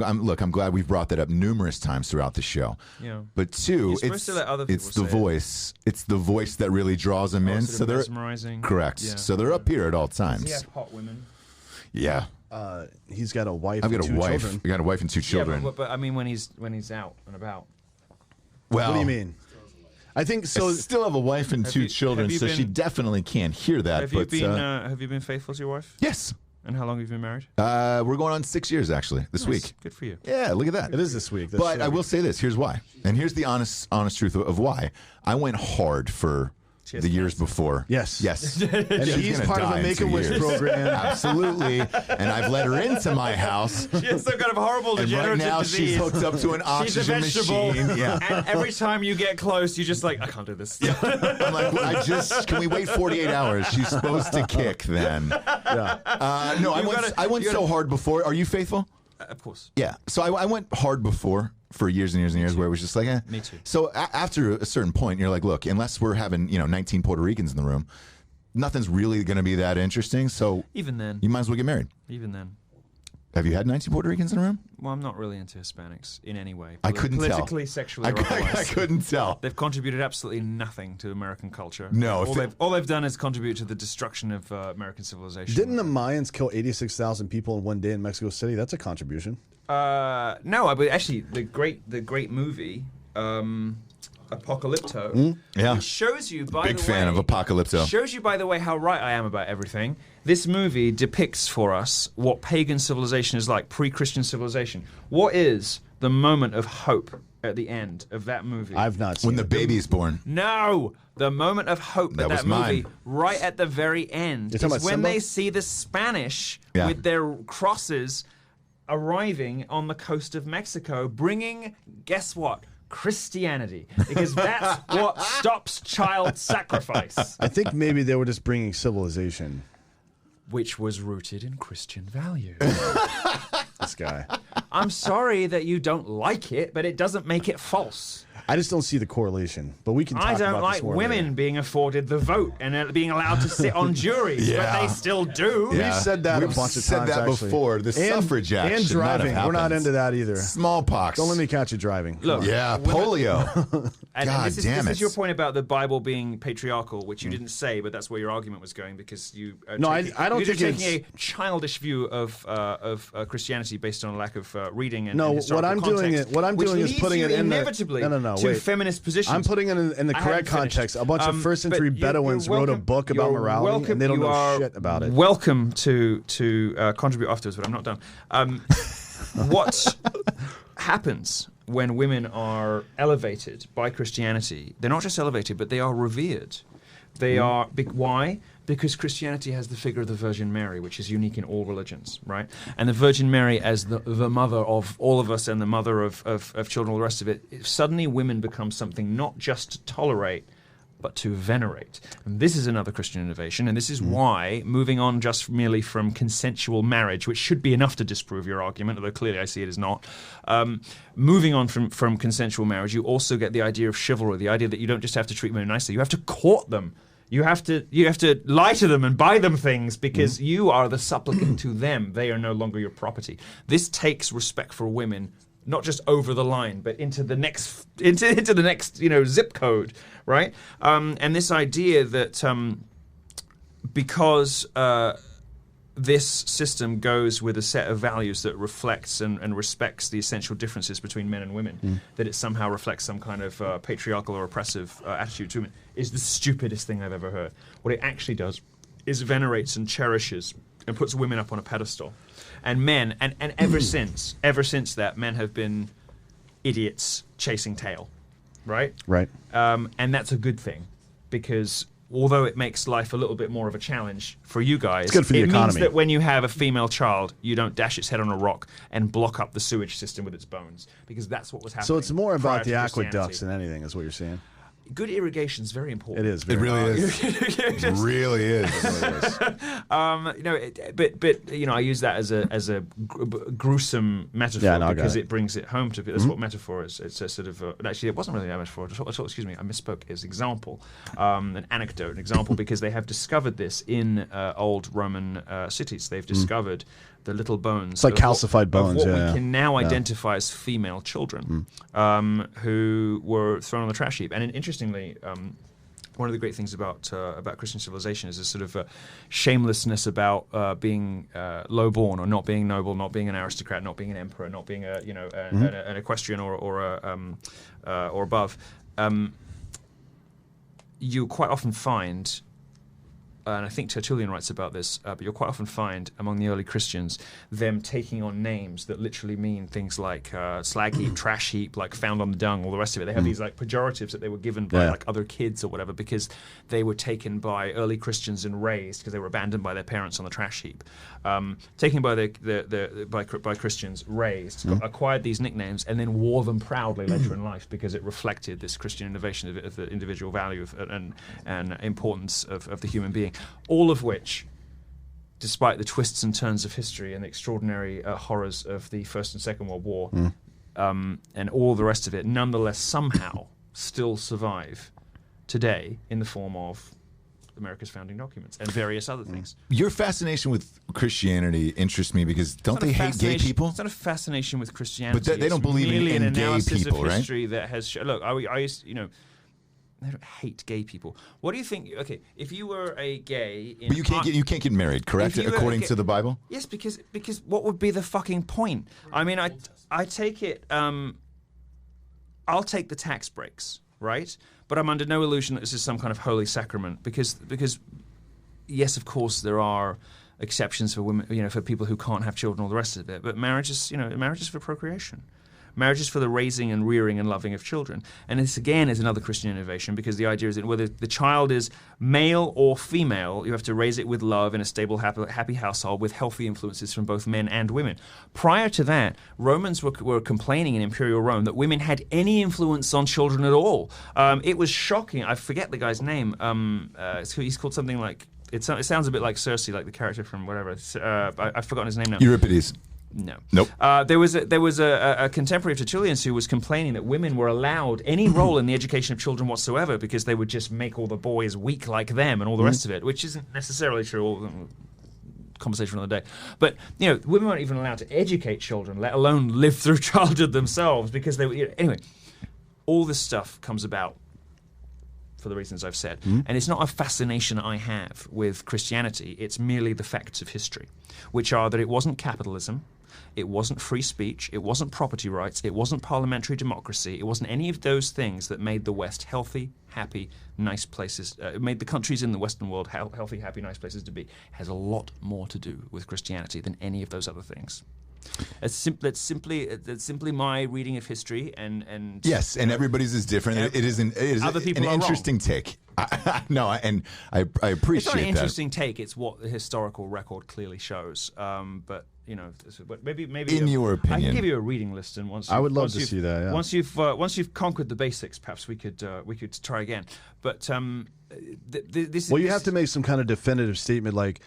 glad we've brought that up numerous times throughout the show. Yeah. But 2, You're supposed it's to let other people it's the say it. voice. It's the voice that really draws them in. Sort So of they're mesmerizing. correct. Yeah. So they're up here at all times. Does he have hot women? Yeah. He's got a wife. I've got and a 2 wife. children. I got a wife and 2 children. Yeah, but I mean when he's out and about. Well, What do you mean? I think so. I still have a wife and 2 children, have you so she been- definitely can't hear that. Have but you been faithful to your wife? yes, And how long have you been married? we're going on 6 years actually this week. Good for you. Yeah, look at that. It is this week. That's But I will say this. Here's why. And here's the honest truth of why. I went hard for the years before. Yes. Yes. And he's gonna part of die the in 2 Make-A-Wish years. program. Absolutely. And I've let her into my house. She has some kind of horrible And right degenerative now disease. she's hooked up to an She's a oxygen vegetable. machine. Yeah. And every time you get close, you're just like, I can't do this. I'm like, can we wait 48 hours? She's supposed to kick then. Yeah. No, I went so hard before. Are you faithful? Of course. Yeah. So I went hard before for years and years and years where it was just like, eh. Me too. So after a certain point, you're like, look, unless we're having, 19 Puerto Ricans in the room, nothing's really going to be that interesting. So Even then. you might as well get married. Even then. Have you had 19 Puerto Ricans in the room? Well, I'm not really into Hispanics in any way. I couldn't tell. Politically, sexually, I or otherwise. I couldn't tell. They've contributed absolutely nothing to American culture. No, all they've done is contribute to the destruction of American civilization. Didn't the Mayans kill 86,000 people in one day in Mexico City? That's a contribution. No, but actually, the great movie, Apocalypto, Yeah. which shows you, by Big the fan way, of Apocalypto. shows you, by the way, how right I am about everything. This movie depicts for us what pagan civilization is like, pre-Christian civilization. What is the moment of hope at the end of that movie? I've not seen When the it. baby is born. No, the moment of hope That at was that movie, mine. right at the very end, You're is talking about when Simba? they see the Spanish Yeah. with their crosses arriving on the coast of Mexico, bringing, guess what? Christianity, because that's what stops child sacrifice, I think maybe they were just bringing civilization. which was rooted in Christian values. This guy. I'm sorry that you don't like it, but it doesn't make it false. I just don't see the correlation. But we can talk I don't about like this more women later. being afforded the vote and being allowed to sit on juries, Yeah. but they still do. We've said that We've a bunch of said times. that actually. before. The suffrage act and should not have driving. We're not happened. into that either. Smallpox. Don't let me catch you driving. Come Look, on. Yeah, polio. And God this is, damn this is it. your point about the Bible being patriarchal, which you didn't say, but that's where your argument was going because you. No, I don't you're think taking a childish view of Christianity based on a lack of reading and No, and what historical I'm doing context, is which putting leads it you in the inevitably no, to wait. feminist positions. I'm putting it in the I correct haven't finished. context. A bunch of first century But you're Bedouins wrote a welcome- book about you're morality, welcome- and they don't you know are shit about it. Welcome to contribute afterwards, but I'm not done. What happens when women are elevated by Christianity? They're not just elevated, but they are revered. They are why? Because Christianity has the figure of the Virgin Mary, which is unique in all religions, right? And the Virgin Mary as the mother of all of us and the mother of children, all the rest of it, suddenly women become something not just to tolerate, but to venerate. And this is another Christian innovation, and this is why, moving on just merely from consensual marriage, which should be enough to disprove your argument, although clearly I see it as not, moving on from consensual marriage, you also get the idea of chivalry, the idea that you don't just have to treat women nicely, you have to court them. You have to lie to them and buy them things because you are the supplicant to them. They are no longer your property. This takes respect for women not just over the line, but into the next zip code, right? And this idea that because this system goes with a set of values that reflects and respects the essential differences between men and women, that it somehow reflects some kind of patriarchal or oppressive attitude to women, is the stupidest thing I've ever heard. What it actually does is venerates and cherishes and puts women up on a pedestal. And men, and ever since that, men have been idiots chasing tail, right? Right. And that's a good thing, because although it makes life a little bit more of a challenge for you guys, It's good for the it means economy. that when you have a female child, you don't dash its head on a rock and block up the sewage system with its bones, because that's what was happening. So it's more prior about to the Christianity. aqueducts than anything, is what you're saying. Good irrigation is very important. It is. It very really is. It really is. I use that as a gruesome metaphor Yeah, no, I got because it. it brings it home to. That's what metaphor is. It's a sort of actually it wasn't really a metaphor. Excuse me, I misspoke. It's example, an anecdote, an example, because they have discovered this in old Roman cities. They've discovered the little bones. It's like of calcified bones, Of what yeah. we can now identify as female children who were thrown on the trash heap. And interestingly. One of the great things about Christian civilization is a sort of shamelessness about being low-born, or not being noble, not being an aristocrat, not being an emperor, not being an equestrian or above. You quite often find and I think Tertullian writes about this, but you'll quite often find among the early Christians them taking on names that literally mean things like slag heap, trash heap, like found on the dung, all the rest of it. They have these like pejoratives that they were given by like other kids or whatever because they were taken by early Christians and raised because they were abandoned by their parents on the trash heap. Taken by by Christians, raised, acquired these nicknames, and then wore them proudly later in life because it reflected this Christian innovation of the individual value and importance of the human being. All of which, despite the twists and turns of history and the extraordinary horrors of the First and Second World War, and all the rest of it, nonetheless somehow still survive today in the form of America's founding documents and various other things. Your fascination with Christianity interests me because don't they hate gay people? It's not a fascination with Christianity. But they don't believe in gay people, right? History that has look, I used, they don't hate gay people. What do you think? Okay, if you were a gay, but you can't get married, correct? According to the Bible. Yes, because what would be the fucking point? I mean, I take it. I'll take the tax breaks, right? But I'm under no illusion that this is some kind of holy sacrament because yes, of course there are exceptions for women, for people who can't have children, all the rest of it. But marriage is for procreation. Marriage is for the raising and rearing and loving of children. And this, again, is another Christian innovation because the idea is that whether the child is male or female, you have to raise it with love in a stable, happy household with healthy influences from both men and women. Prior to that, Romans were complaining in Imperial Rome that women had any influence on children at all. It was shocking. I forget the guy's name. He's called something like... It sounds a bit like Circe, like the character from whatever. I've forgotten his name now. Euripides. No. Nope. There was a contemporary of Tertullian's who was complaining that women were allowed any role in the education of children whatsoever because they would just make all the boys weak like them and all the rest of it, which isn't necessarily true. Conversation for another day. But women weren't even allowed to educate children, let alone live through childhood themselves, because they were anyway. All this stuff comes about for the reasons I've said. And it's not a fascination I have with Christianity. It's merely the facts of history, which are that it wasn't capitalism, it wasn't free speech, it wasn't property rights, it wasn't parliamentary democracy, it wasn't any of those things that made the West healthy, happy, nice places, made the countries in the Western world healthy, happy, nice places to be. It has a lot more to do with Christianity than any of those other things. It's simply my reading of history, and yes, and everybody's is different. It is an interesting take. I appreciate it's not an that. interesting take. It's what the historical record clearly shows. But maybe in your opinion, I can give you a reading list, and I would love to see that. Yeah. Once you've conquered the basics, perhaps we could try again. But you have to make some kind of definitive statement, like,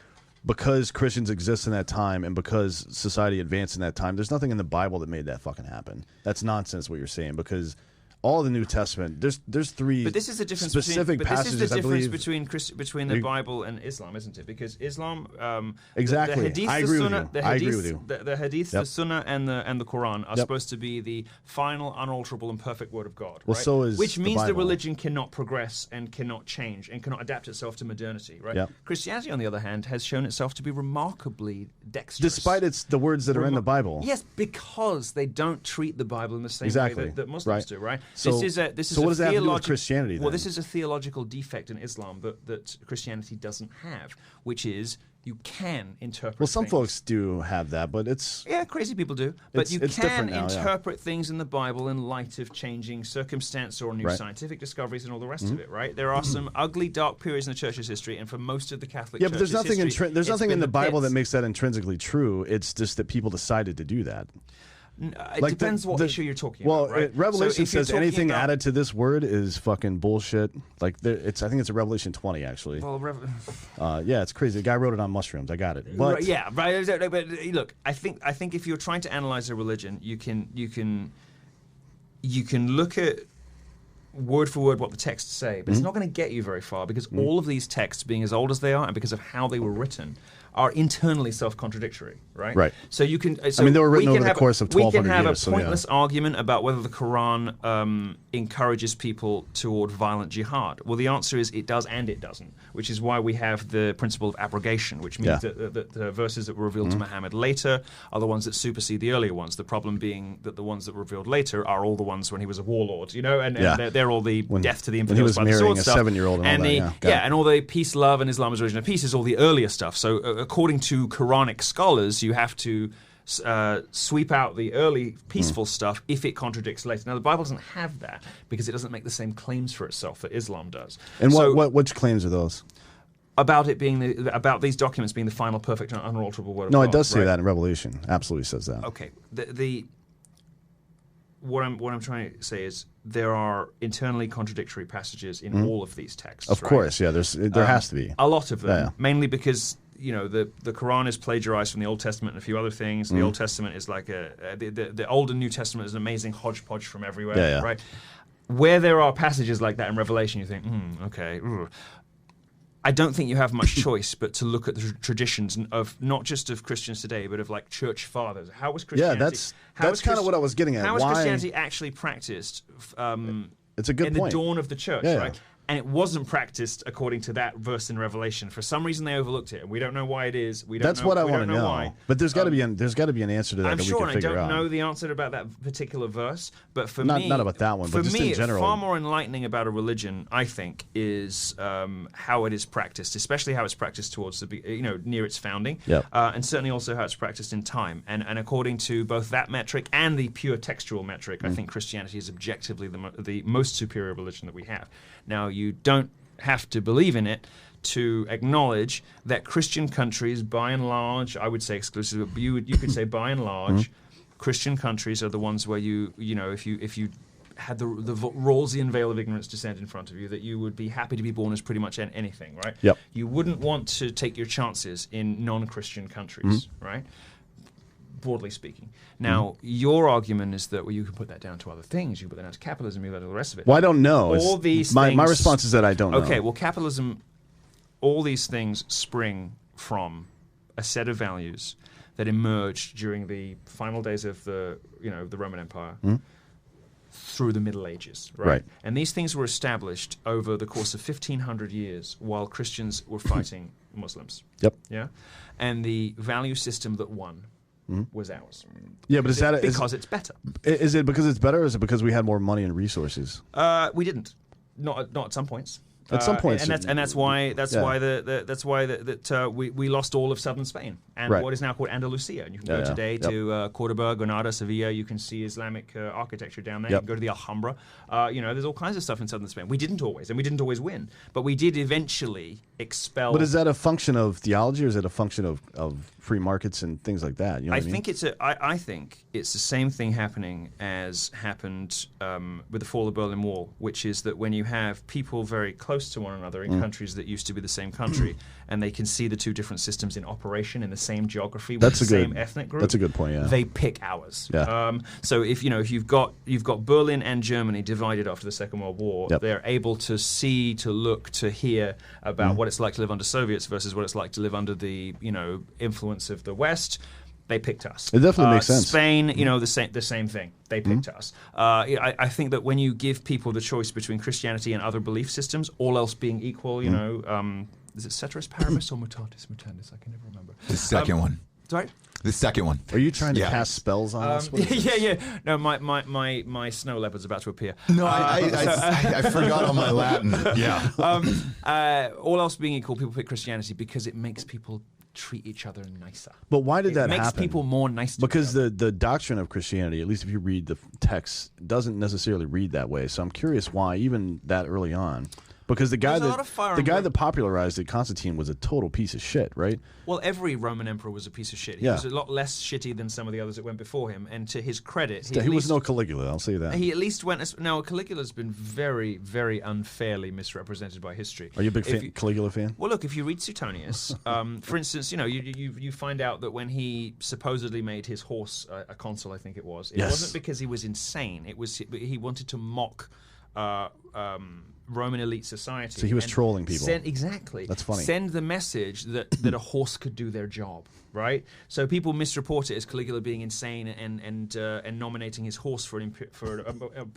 because Christians exist in that time and because society advanced in that time, there's nothing in the Bible that made that fucking happen. That's nonsense what you're saying, because all the New Testament, there's three but this is the difference specific passages. This is the difference between the Bible and Islam, isn't it? Because Islam, exactly, the Hadith, I agree with you. The Hadith, the Sunnah, and the Quran are supposed to be the final, unalterable, and perfect word of God. Well, right? so is which means the the religion cannot progress and cannot change and cannot adapt itself to modernity. Right? Yep. Christianity, on the other hand, has shown itself to be remarkably dexterous, despite the words that are in the Bible. Yes, because they don't treat the Bible in the same way that Muslims do. Right? So what does that have to do with Christianity then? Well, this is a theological defect in Islam that Christianity doesn't have, which is you can interpret Well, some things. folks do have that, but it's... Yeah, crazy people do. But you can now, interpret things in the Bible in light of changing circumstance or new scientific discoveries and all the rest of it, right? There are some ugly, dark periods in the Church's history, and for most of the Catholic Church's but there's nothing history, there's nothing in the Bible pits. that makes that intrinsically true. It's just that people decided to do that. It depends what issue you're talking about, right? Revelation so says anything added to this word is fucking bullshit. Like, I think it's a Revelation 20, actually. Well, yeah, it's crazy. The guy wrote it on mushrooms. I got it. But yeah, right. But look, I think if you're trying to analyze a religion, you can look at word for word what the texts say, but it's not going to get you very far because all of these texts, being as old as they are and because of how they were written, are internally self-contradictory, right? Right. So you can. So I mean, they were written we over can the have course of we 1,200 can have years, a so, pointless argument about whether the Quran encourages people toward violent jihad. Well, the answer is it does and it doesn't, which is why we have the principle of abrogation, which means that the verses that were revealed to Muhammad later are the ones that supersede the earlier ones. The problem being that the ones that were revealed later are all the ones when he was a warlord, and they're all the death to the infidels when he was by the marrying sword a stuff. 7-year-old and all that, and all the peace, love, and Islam is origin of peace is all the earlier stuff. So according to Quranic scholars, you have to sweep out the early peaceful stuff if it contradicts later. Now, the Bible doesn't have that because it doesn't make the same claims for itself that Islam does. And which claims are those? About it being about these documents being the final, perfect, and unalterable word of God. No, it does say that in Revelation. Absolutely says that. Okay. What I'm trying to say is there are internally contradictory passages in all of these texts. Of course, yeah. There has to be a lot of them, mainly because the Quran is plagiarized from the Old Testament and a few other things. The Old Testament is like the Old and New Testament is an amazing hodgepodge from everywhere, right? Where there are passages like that in Revelation, you think, okay. I don't think you have much choice but to look at the traditions of not just of Christians today, but of like church fathers. How was Christianity? Yeah, that's kind of what I was getting at. How was Christianity actually practiced? It's a good in point. The dawn of the church, right? And it wasn't practiced according to that verse in Revelation. For some reason, they overlooked it, and we don't know why it is. That's what I want to know. Why. But there's got to be an answer to that. I'm that sure, we can figure and I don't out. know the answer about that particular verse. But for not me, not about that one. For but just me, in general, far more enlightening about a religion, I think, is how it is practiced, especially how it's practiced towards the near its founding, and certainly also how it's practiced in time. And according to both that metric and the pure textual metric, I think Christianity is objectively the most superior religion that we have. Now, you don't have to believe in it to acknowledge that Christian countries, by and large, I would say exclusively, but you could say by and large, Christian countries are the ones where if you had the Rawlsian veil of ignorance descend in front of you, that you would be happy to be born as pretty much anything, right? Yep. You wouldn't want to take your chances in non-Christian countries, right? Broadly speaking. Now, your argument is that you can put that down to other things. You can put that down to capitalism, you can put that to the rest of it. Well, I don't know. All these my things, response is that I don't know. Okay, well, capitalism, all these things spring from a set of values that emerged during the final days of the Roman Empire through the Middle Ages, right? And these things were established over the course of 1,500 years while Christians were fighting Muslims. Yep. Yeah? And the value system that won was ours. Yeah, but because it's better. Is it because it's better, or is it because we had more money and resources? We didn't. Not at some points. At some points, that's why we lost all of southern Spain and what is now called Andalusia. And you can go today to Cordoba, Granada, Sevilla. You can see Islamic architecture down there. You can go to the Alhambra. There's all kinds of stuff in southern Spain. We didn't always, and we didn't always win, but we did eventually expel. But is that a function of theology, or is it a function of free markets and things like that? I think it's the same thing happening as happened with the fall of the Berlin Wall, which is that when you have people very close to one another in countries that used to be the same country, and they can see the two different systems in operation in the same geography with the same ethnic group. That's a good point. Yeah, they pick ours. Yeah. So if you've got Berlin and Germany divided after the Second World War, they're able to see, to look, to hear about what it's like to live under Soviets versus what it's like to live under the influence of the West. They picked us. It definitely makes sense. Spain, the same thing. They picked us. I think that when you give people the choice between Christianity and other belief systems, all else being equal, is it ceteris paribus or mutatis mutandis? I can never remember. The second one. Sorry? The second one. Are you trying to cast spells on us? Yeah. No, my snow leopard's about to appear. No, I forgot all my Latin. Yeah. All else being equal, people pick Christianity because it makes people treat each other nicer. But why did that happen? It makes people more nice to because each other. the doctrine of Christianity, at least if you read the text, doesn't necessarily read that way. So I'm curious why, even that early on. Because the guy that popularized it, Constantine, was a total piece of shit, right? Well, every Roman emperor was a piece of shit. He was a lot less shitty than some of the others that went before him. And to his credit, he was no Caligula. I'll say that. He at least went. Now, Caligula's been very, very unfairly misrepresented by history. Are you a big Caligula fan? Well, look, if you read Suetonius, for instance, you find out that when he supposedly made his horse a consul, I think it wasn't because he was insane. It was he wanted to mock Roman elite society. So he was trolling people. Exactly. That's funny. Send the message that a horse could do their job, right? So people misreport it as Caligula being insane and nominating his horse for an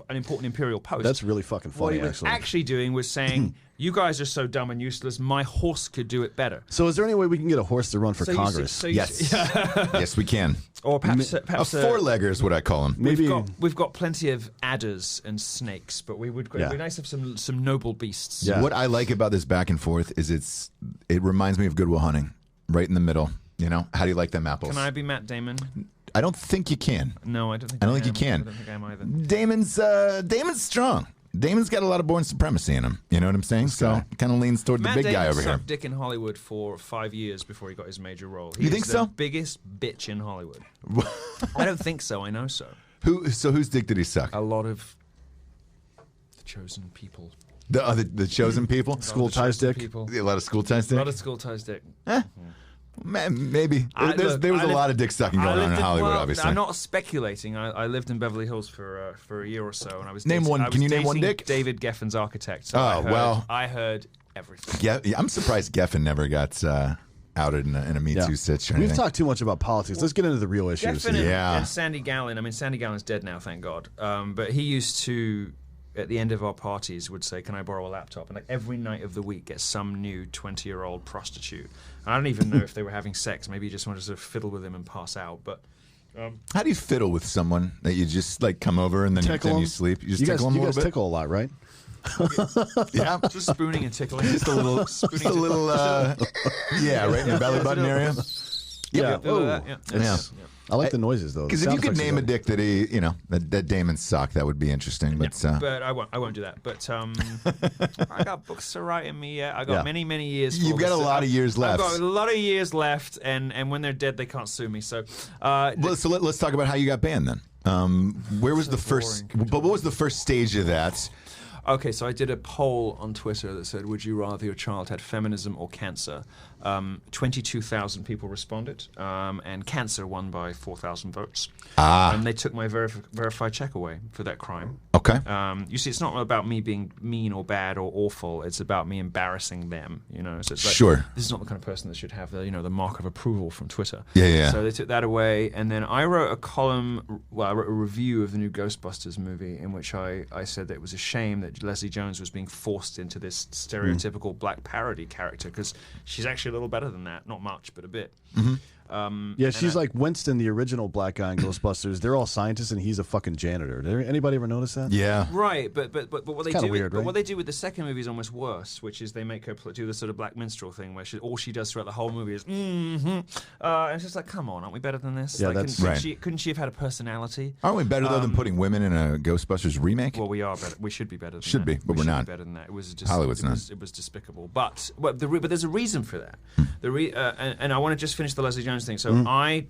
important imperial post. That's really fucking funny, what he was actually doing was saying, you guys are so dumb and useless, my horse could do it better. So is there any way we can get a horse to run for Congress? Yes. Yes, we can. Or perhaps A four-legger is what I call him. Maybe we've got plenty of adders and snakes, but it'd be nice to have some noble beasts. Yeah. What I like about this back and forth is it reminds me of Good Will Hunting, right in the middle. You know, how do you like them apples? Can I be Matt Damon? I don't think you can. No, I don't think. I don't think you can. I don't think I am either. Damon's strong. Damon's got a lot of born supremacy in him. You know what I'm saying? So kind of leans toward Matt the big Damon guy over here. sucked dick in Hollywood for 5 years before he got his major role. You think so? The biggest bitch in Hollywood. I don't think so. I know so. Whose dick did he suck? A lot of the chosen people. The chosen people? School ties dick? People. A lot of school ties dick? A lot of school ties dick. Maybe. There was a lot of dick sucking going on in Hollywood, obviously. I'm not speculating. I lived in Beverly Hills for a year or so, and I was Can you name one dick? David Geffen's architect. So I heard everything. Yeah, I'm surprised Geffen never got outed in a Me Too sitch. We've talked too much about politics. Let's get into the real issues. Geffen and Sandy Gallin. I mean, Sandy Gallin's dead now, thank God. But he used to, at the end of our parties, would say, "Can I borrow a laptop?" And like every night of the week, get some new 20-year-old prostitute. I don't even know if they were having sex. Maybe you just wanted to sort of fiddle with him and pass out. But how do you fiddle with someone that you just like come over and then you sleep? You just tickle them a little bit. You guys tickle a lot, right? Yeah, just spooning and tickling. Just a little, yeah, right in your belly button area. Yeah. Yeah. I like the noises though. Because if you could name a dick that that Damon sucked, that would be interesting. But but I won't do that. But I got books to write in me yet. I got many years. You've got a lot of years left. I've got a lot of years left, and when they're dead, they can't sue me. So, let's talk about how you got banned then. Where was the first? But what was the first stage of that? Okay, so I did a poll on Twitter that said, would you rather your child had feminism or cancer? 22,000 people responded, and cancer won by 4,000 votes. And they took my verified check away for that crime. Okay. You see, it's not about me being mean or bad or awful. It's about me embarrassing them. You know, so it's like, sure. This is not the kind of person that should have the mark of approval from Twitter. Yeah. So they took that away, and then I wrote a column. Well, I wrote a review of the new Ghostbusters movie in which I said that it was a shame that Leslie Jones was being forced into this stereotypical black parody character because she's actually a little better than that. Not much, but a bit. She's like Winston, the original black guy in Ghostbusters. They're all scientists, and he's a fucking janitor. Did anybody ever notice that? Yeah, right. But what they do, weird, right? what they do with the second movie is almost worse, which is they make her do the sort of black minstrel thing, where all she does throughout the whole movie is and it's just like, come on, aren't we better than this? Yeah, like, that's right. Couldn't she have had a personality? Aren't we better though than putting women in a Ghostbusters remake? Well, we are better. We should be better. Should be, but we're not. Better than that. It was just Hollywood's not. It was despicable. But there's a reason for that. And I want to just finish the Leslie Jones thing. So I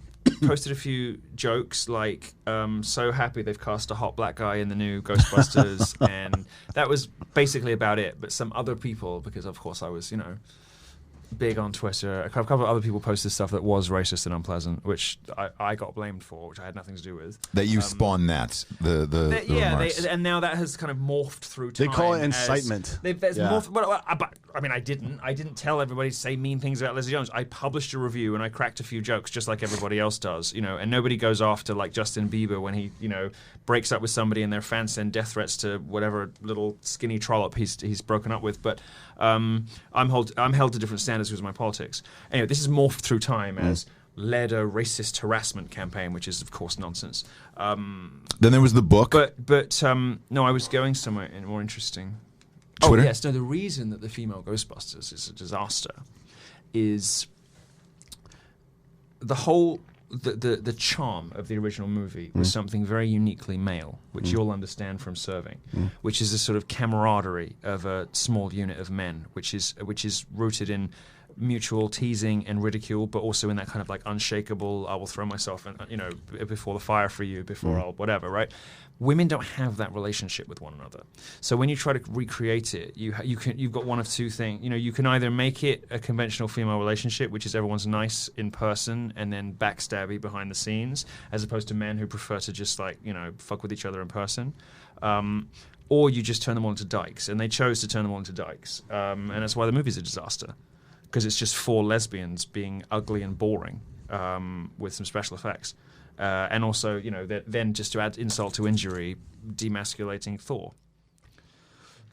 posted a few jokes like, so happy they've cast a hot black guy in the new Ghostbusters, and that was basically about it. But some other people, because of course I was, big on Twitter, a couple of other people posted stuff that was racist and unpleasant, which I got blamed for, which I had nothing to do with. That you spawned that the remarks. And now that has kind of morphed through time. They call it incitement. Morphed, but I mean, I didn't tell everybody to say mean things about Leslie Jones. I published a review and I cracked a few jokes just like everybody else does, and nobody goes after like Justin Bieber when he breaks up with somebody and their fans send death threats to whatever little skinny trollop he's broken up with. But I'm held to different standards because of my politics. Anyway, this has morphed through time as led a racist harassment campaign, which is of course nonsense. Then there was the book. But no, I was going somewhere more interesting. Twitter? Oh yes, no. The reason that the female Ghostbusters is a disaster is the charm of the original movie was something very uniquely male, which you'll understand from serving, which is a sort of camaraderie of a small unit of men, which is rooted in mutual teasing and ridicule, but also in that kind of like unshakable, I will throw myself before the fire for you, before I'll whatever, right? Women don't have that relationship with one another. So when you try to recreate it, you've got one of two things. You can either make it a conventional female relationship, which is everyone's nice in person and then backstabby behind the scenes, as opposed to men who prefer to just like fuck with each other in person. or you just turn them all into dykes. And they chose to turn them all into dykes. And that's why the movie's a disaster. Because it's just 4 lesbians being ugly and boring with some special effects. And also, then just to add insult to injury, demasculating Thor.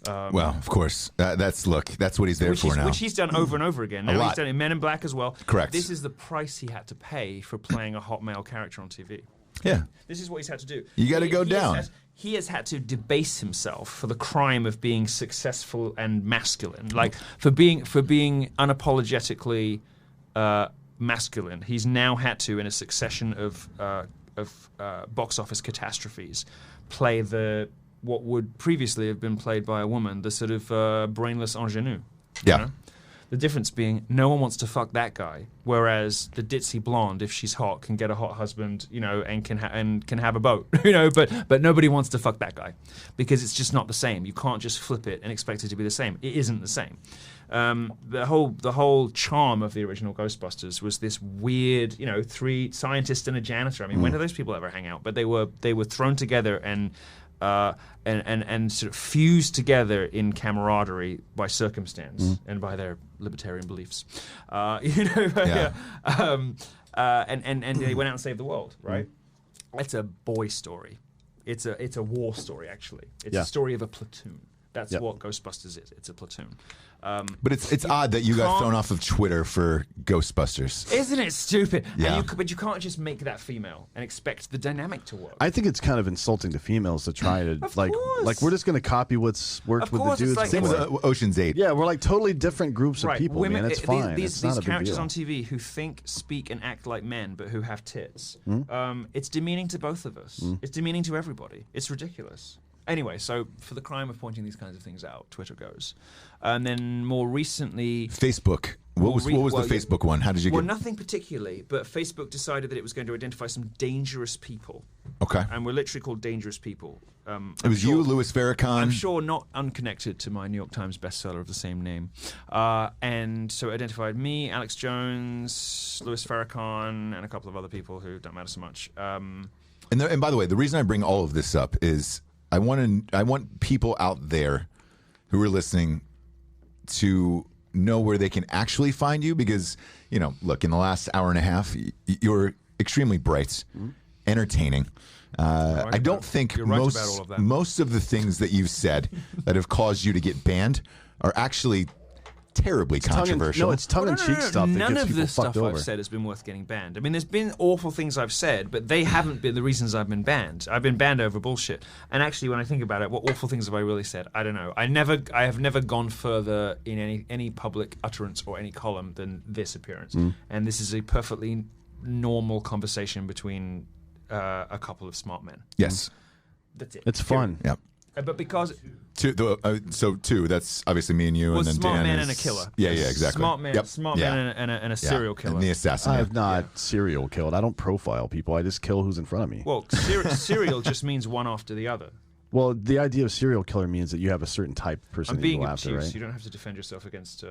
Well, of course. That's what he's there for now. Which he's done over and over again. Now he's done it in Men in Black as well. Correct. This is the price he had to pay for playing a hot male character on TV. Yeah. This is what he's had to do. You got to go down. He has had to debase himself for the crime of being successful and masculine. Like, for being unapologetically masculine. He's now had to, in a succession of box office catastrophes, play what would previously have been played by a woman, the sort of brainless ingenue. Yeah. You know? The difference being, no one wants to fuck that guy, whereas the ditzy blonde, if she's hot, can get a hot husband, and can have a boat, But nobody wants to fuck that guy because it's just not the same. You can't just flip it and expect it to be the same. It isn't the same. The whole charm of the original Ghostbusters was this weird, 3 scientists and a janitor. I mean, when do those people ever hang out? But they were thrown together and sort of fused together in camaraderie by circumstance and by their libertarian beliefs. And they went out and saved the world, right? That's a boy story. It's a war story, actually. It's a story of a platoon. That's what Ghostbusters is. It's a platoon. But it's odd that you got thrown off of Twitter for Ghostbusters. Isn't it stupid? Yeah. But you can't just make that female and expect the dynamic to work. I think it's kind of insulting to females to try to Of like course. we're just going to copy what's worked Of with course, the dudes. it's like- Same with Ocean's 8. Yeah, we're like totally different groups of people, man. It's fine. These it's not a big characters deal. on TV who think, speak, and act like men, but who have tits. It's demeaning to both of us. It's demeaning to everybody. It's ridiculous. Anyway, so for the crime of pointing these kinds of things out, Twitter goes. And then more recently... Facebook. What was the Facebook one? How did you get... Well, nothing particularly, but Facebook decided that it was going to identify some dangerous people. Okay. And we're literally called dangerous people. It was you, Louis Farrakhan. I'm sure not unconnected to my New York Times bestseller of the same name. And so it identified me, Alex Jones, Louis Farrakhan, and a couple of other people who don't matter so much. And by the way, the reason I bring all of this up is I want people out there who are listening to know where they can actually find you because, look, in the last hour and a half, you're extremely bright, entertaining. I don't think most of the things that you've said that have caused you to get banned are actually terribly controversial. It's tongue-in-cheek stuff that None gets of people the stuff fucked over. I've said has been worth getting banned. I mean, there's been awful things I've said, but they haven't been the reasons I've been banned. I've been banned over bullshit. And actually, when I think about it, what awful things have I really said? I don't know. I have never gone further in any public utterance or any column than this appearance. And this is a perfectly normal conversation between a couple of smart men. Yes. That's it. It's fun. Yep. But because... Two, that's obviously me and you, and then smart Dan man is, and a killer. Yeah, exactly. Smart man, Yep. smart Yeah. man and a serial killer. And the assassin. I have not serial killed. I don't profile people. I just kill who's in front of me. Well, serial just means one after the other. Well, the idea of serial killer means that you have a certain type of person I'm that you being go after, obtuse. right? You don't have to defend yourself against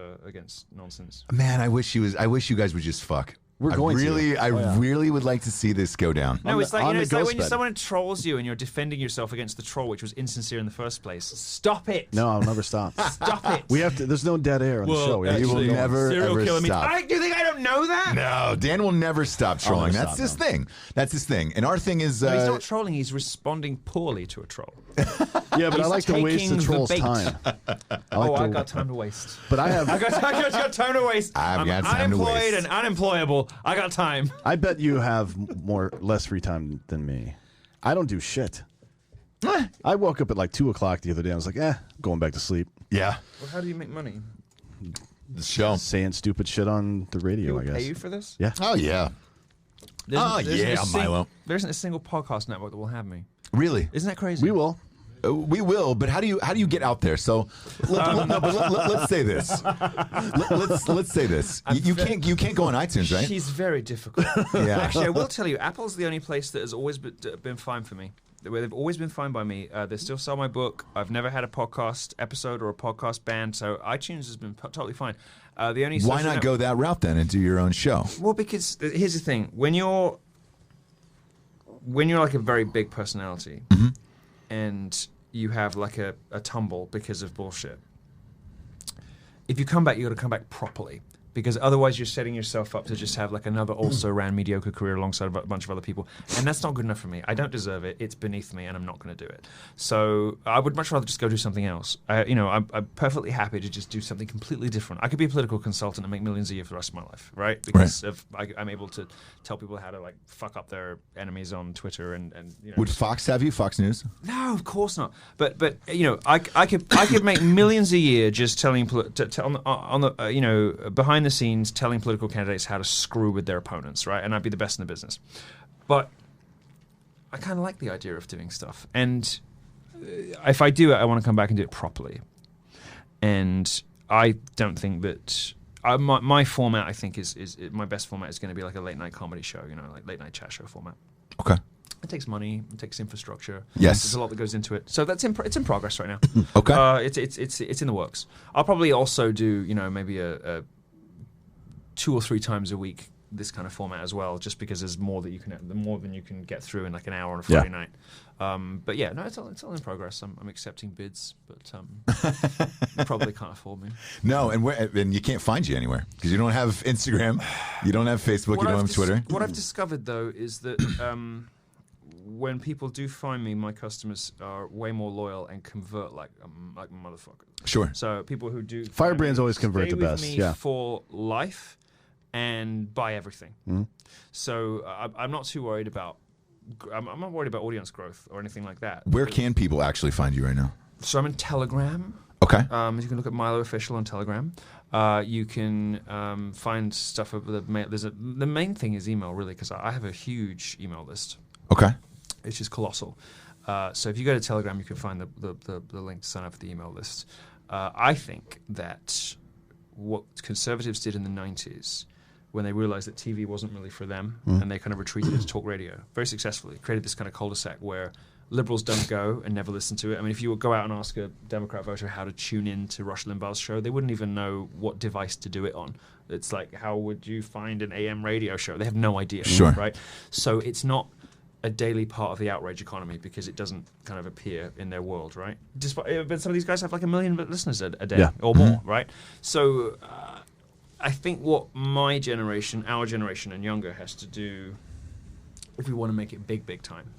nonsense. Man, I wish you guys would just fuck. We're going to. I really would like to see this go down. No, it's like, on it's the like ghost when bed. someone trolls you and you're defending yourself against the troll, which was insincere in the first place. Stop it! No, I'll never stop. Stop it! We have to. There's no dead air on the show. We have to will keep going. never serial ever killer stop. means. Do you think I don't know that? No, Dan will never stop trolling. never That's stop, his thing. That's his thing. And our thing is, No, he's not trolling. He's responding poorly to a troll. Yeah, but I He's like to waste the taking the troll's bait. time. I got time to waste. But I have. I got time to waste. I've I'm got time to unemployed waste. and unemployable. I got time. I bet you have less free time than me. I don't do shit. I woke up at like 2 o'clock the other day. I was like, going back to sleep. yeah, Well, how do you make money? the show. Saying stupid shit on the radio, I People guess. pay you for this? Yeah. Oh yeah, Milo. There isn't a single podcast network that will have me. Really? Isn't that crazy? We will. We will, but how do you get out there? So let's say this. Let's say this. You can't go on iTunes, right? She's very difficult. Yeah. Actually, I will tell you, Apple's the only place that has always been fine for me. They've always been fine by me. They still sell my book. I've never had a podcast episode or a podcast band, so iTunes has been totally fine. The only Why not go that route then and do your own show? Well, because here's the thing: when you're like a very big personality, and you have like a tumble because of bullshit. If you come back, you got to come back properly. Because otherwise you're setting yourself up to just have like another also-ran mediocre career alongside a bunch of other people. And that's not good enough for me. I don't deserve it. It's beneath me, and I'm not going to do it. So I would much rather just go do something else. I'm perfectly happy to just do something completely different. I could be a political consultant and make millions a year for the rest of my life, right? Because I'm able to tell people how to like fuck up their enemies on Twitter and Would Fox have you? Fox News? No, of course not. But I could make millions a year just telling behind the scenes telling political candidates how to screw with their opponents, right? And I'd be the best in the business. But I kind of like the idea of doing stuff. And if I do it, I want to come back and do it properly. And I don't think that my format, I think, is my best format is going to be like a late night comedy show, like late night chat show format. Okay. It takes money. It takes infrastructure. Yes, there's a lot that goes into it. So it's in progress right now. Okay. It's in the works. I'll probably also do maybe a 2 or 3 times a week this kind of format as well, just because there's more than you can get through in like an hour on a Friday night. But yeah, no, it's all in progress. I'm accepting bids, but you probably can't afford me. No, and you can't find you anywhere because you don't have Instagram, you don't have Facebook, you don't have Twitter. What I've discovered though is that when people do find me, my customers are way more loyal and convert like motherfuckers. Sure. So people who do Firebrands always convert the stay with best. me Yeah. for life and buy everything. Mm-hmm. So I'm not too worried about. I'm not worried about audience growth or anything like that. Where can people actually find you right now? So I'm in Telegram. Okay. You can look at Milo Official on Telegram. You can find stuff over the mail. The main thing is email, really, because I have a huge email list. Okay. It's just colossal. So if you go to Telegram, you can find the link to sign up for the email list. I think that what conservatives did in the 90s, when they realized that TV wasn't really for them, and they kind of retreated into talk radio very successfully, created this kind of cul-de-sac where liberals don't go and never listen to it. I mean, if you would go out and ask a Democrat voter how to tune in to Rush Limbaugh's show, they wouldn't even know what device to do it on. It's like, how would you find an AM radio show? They have no idea. Sure. Right? So it's not a daily part of the outrage economy because it doesn't kind of appear in their world, right? But some of these guys have like 1 million listeners a day or more, right? So I think what my generation, our generation and younger has to do, if we want to make it big time,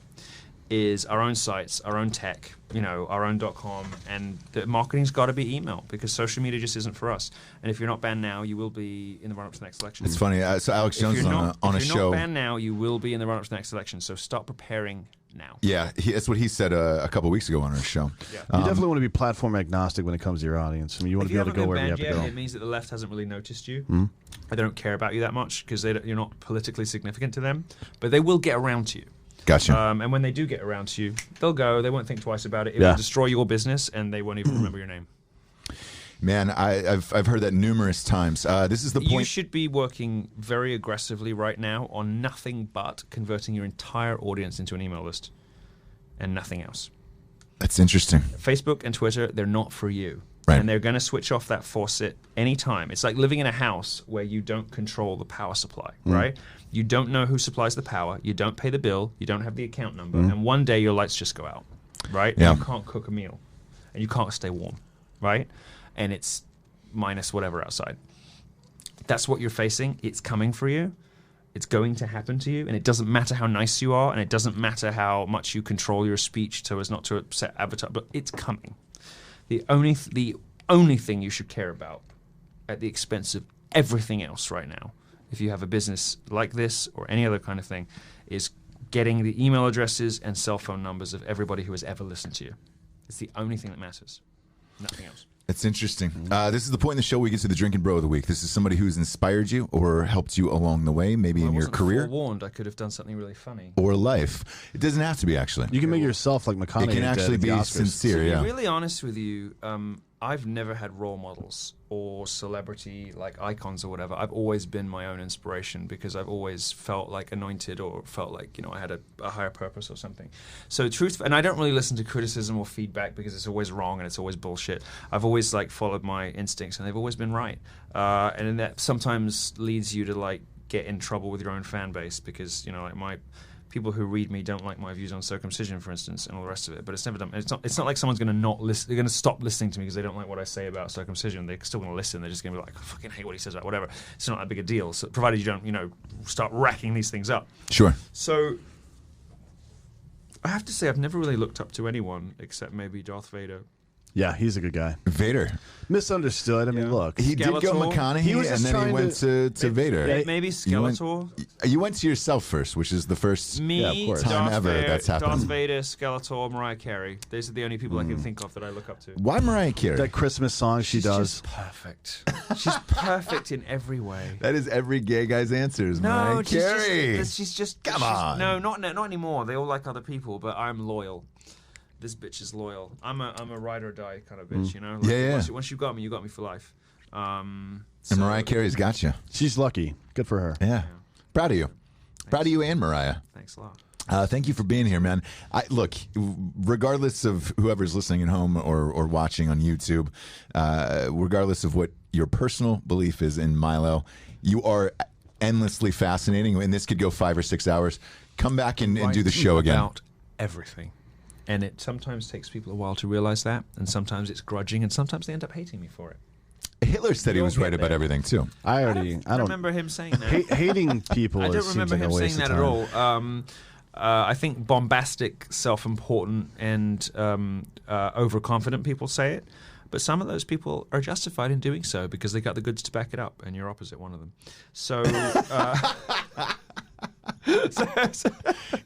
is our own sites, our own tech, our own .com, and the marketing's got to be email because social media just isn't for us. And if you're not banned now, you will be in the run-up to the next election. It's funny. So Alex Jones is on a show. If you're not banned now, you will be in the run-up to the next election. So start preparing now. Yeah, that's what he said a couple weeks ago on our show. Yeah. You definitely want to be platform agnostic when it comes to your audience. I mean, you want to be able to go wherever you have to go. It means that the left hasn't really noticed you. They don't care about you that much because you're not politically significant to them. But they will get around to you. Gotcha. And when they do get around to you, they'll go. They won't think twice about it. It will destroy your business, and they won't even remember your name. Man, I've heard that numerous times. This is the point. You should be working very aggressively right now on nothing but converting your entire audience into an email list and nothing else. That's interesting. Facebook and Twitter, they're not for you. Right. And they're going to switch off that faucet anytime. It's like living in a house where you don't control the power supply, right? You don't know who supplies the power. You don't pay the bill. You don't have the account number. And one day your lights just go out, right? Yeah. And you can't cook a meal. And you can't stay warm, right? And it's minus whatever outside. That's what you're facing. It's coming for you. It's going to happen to you. And it doesn't matter how nice you are. And it doesn't matter how much you control your speech so as not to upset advertisers. But it's coming. The only thing you should care about at the expense of everything else right now, if you have a business like this or any other kind of thing, is getting the email addresses and cell phone numbers of everybody who has ever listened to you. It's the only thing that matters. Nothing else. It's interesting. This is the point in the show we get to the Drinkin' Bro of the Week. This is somebody who's inspired you or helped you along the way, maybe in your career. Forewarned, I could have done something really funny. Or life. It doesn't have to be, actually. You can make yourself like McConaughey. It can actually be sincere, To yeah. be really honest with you, I've never had role models or celebrity like icons or whatever. I've always been my own inspiration because I've always felt like anointed or felt like I had a higher purpose or something. So and I don't really listen to criticism or feedback because it's always wrong and it's always bullshit. I've always followed my instincts and they've always been right. And that sometimes leads you to get in trouble with your own fan base because my people who read me don't like my views on circumcision, for instance, and all the rest of it. But it's never done. It's not like someone's going to not listen. They're going to stop listening to me because they don't like what I say about circumcision. They're still going to listen. They're just going to be like, I fucking hate what he says about whatever. It's not that big a deal. So provided you don't, start racking these things up. Sure. So I have to say, I've never really looked up to anyone except maybe Darth Vader. Yeah, he's a good guy. Vader. Misunderstood. I mean, look. He did go Skeletor. McConaughey, He was and just then he went to Vader. Maybe Skeletor. You went to yourself first, which is the first Me, of course. time Darth ever Vader, that's happened. Darth Vader, Skeletor, Mariah Carey. These are the only people I can think of that I look up to. Why Mariah Carey? That Christmas song she She's does. just perfect. She's perfect in every way. That is every gay guy's answers, Mariah Carey. She's just Come on. No, not anymore. They all like other people, but I'm loyal. This bitch is loyal. I'm a ride or die kind of bitch, Like, Yeah. Once you got me for life. And Mariah Carey's got you. She's lucky. Good for her. Yeah. Proud of you. Proud of you and Mariah. Thanks a lot. Thank you for being here, man. Look, regardless of whoever's listening at home or watching on YouTube, regardless of what your personal belief is in Milo, you are endlessly fascinating. And this could go 5 or 6 hours. Come back and do the show again. About everything. And it sometimes takes people a while to realize that, and sometimes it's grudging, and sometimes they end up hating me for it. Hitler said he was right about everything, too. I don't remember him saying that. Hating people. I don't seems remember like him a saying waste of that at time. all. I think bombastic, self-important, and overconfident people say it, but some of those people are justified in doing so because they got the goods to back it up, and you're opposite one of them. So.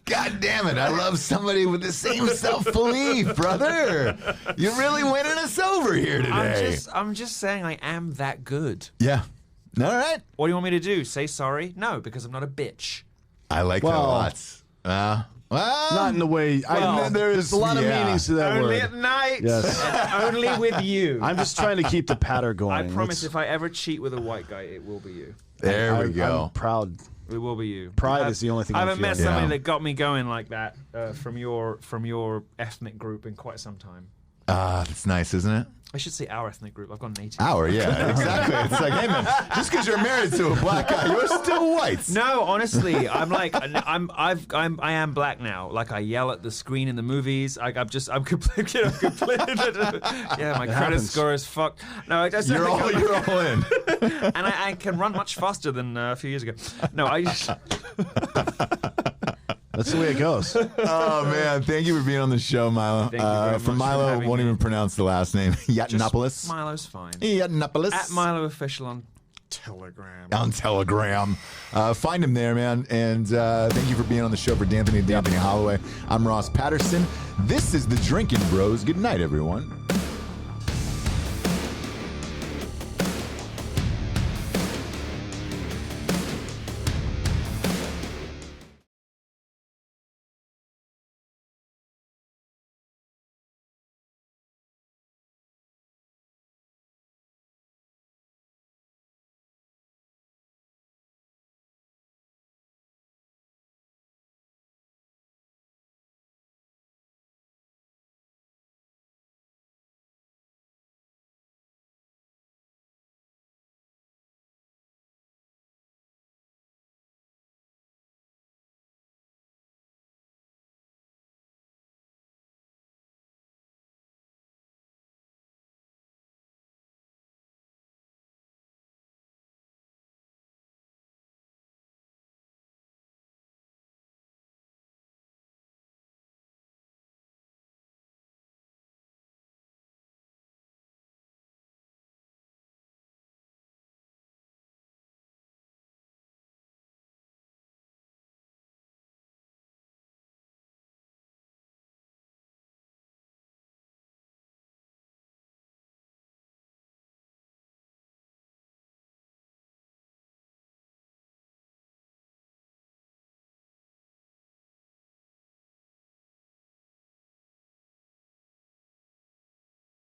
God damn it. I love somebody with the same self-belief, brother. You're really winning us over here today. I'm just saying I am that good. Yeah. All right. What do you want me to do? Say sorry? No, because I'm not a bitch. I like that a lot. Well, Not in the way. There's a lot of meanings to that Only word. at night. Yes. And only with you. I'm just trying to keep the patter going. I promise if I ever cheat with a white guy, it will be you. There we go. I'm proud. It will be you. Pride is the only thing I I haven't feel. met Yeah. somebody that got me going like that from your ethnic group in quite some time. That's nice, isn't it? I should say our ethnic group. I've gone native. Our, yeah, exactly. It's like, hey man, just because you're married to a black guy, you're still white. No, honestly, I am black now. Like I yell at the screen in the movies. I'm completely. Yeah, my credit happens. score is fucked. No, I just You're all in. and I can run much faster than a few years ago. No, I just. That's the way it goes. Oh man, thank you for being on the show, Milo. Thank you very much from for Milo, having won't me. even pronounce the last name. Yiannopoulos. Milo's fine. Yiannopoulos. At Milo Official on Telegram. On Telegram. Find him there, man. And thank you for being on the show for D'Anthony Holloway. I'm Ross Patterson. This is the Drinkin' Bros. Good night, everyone.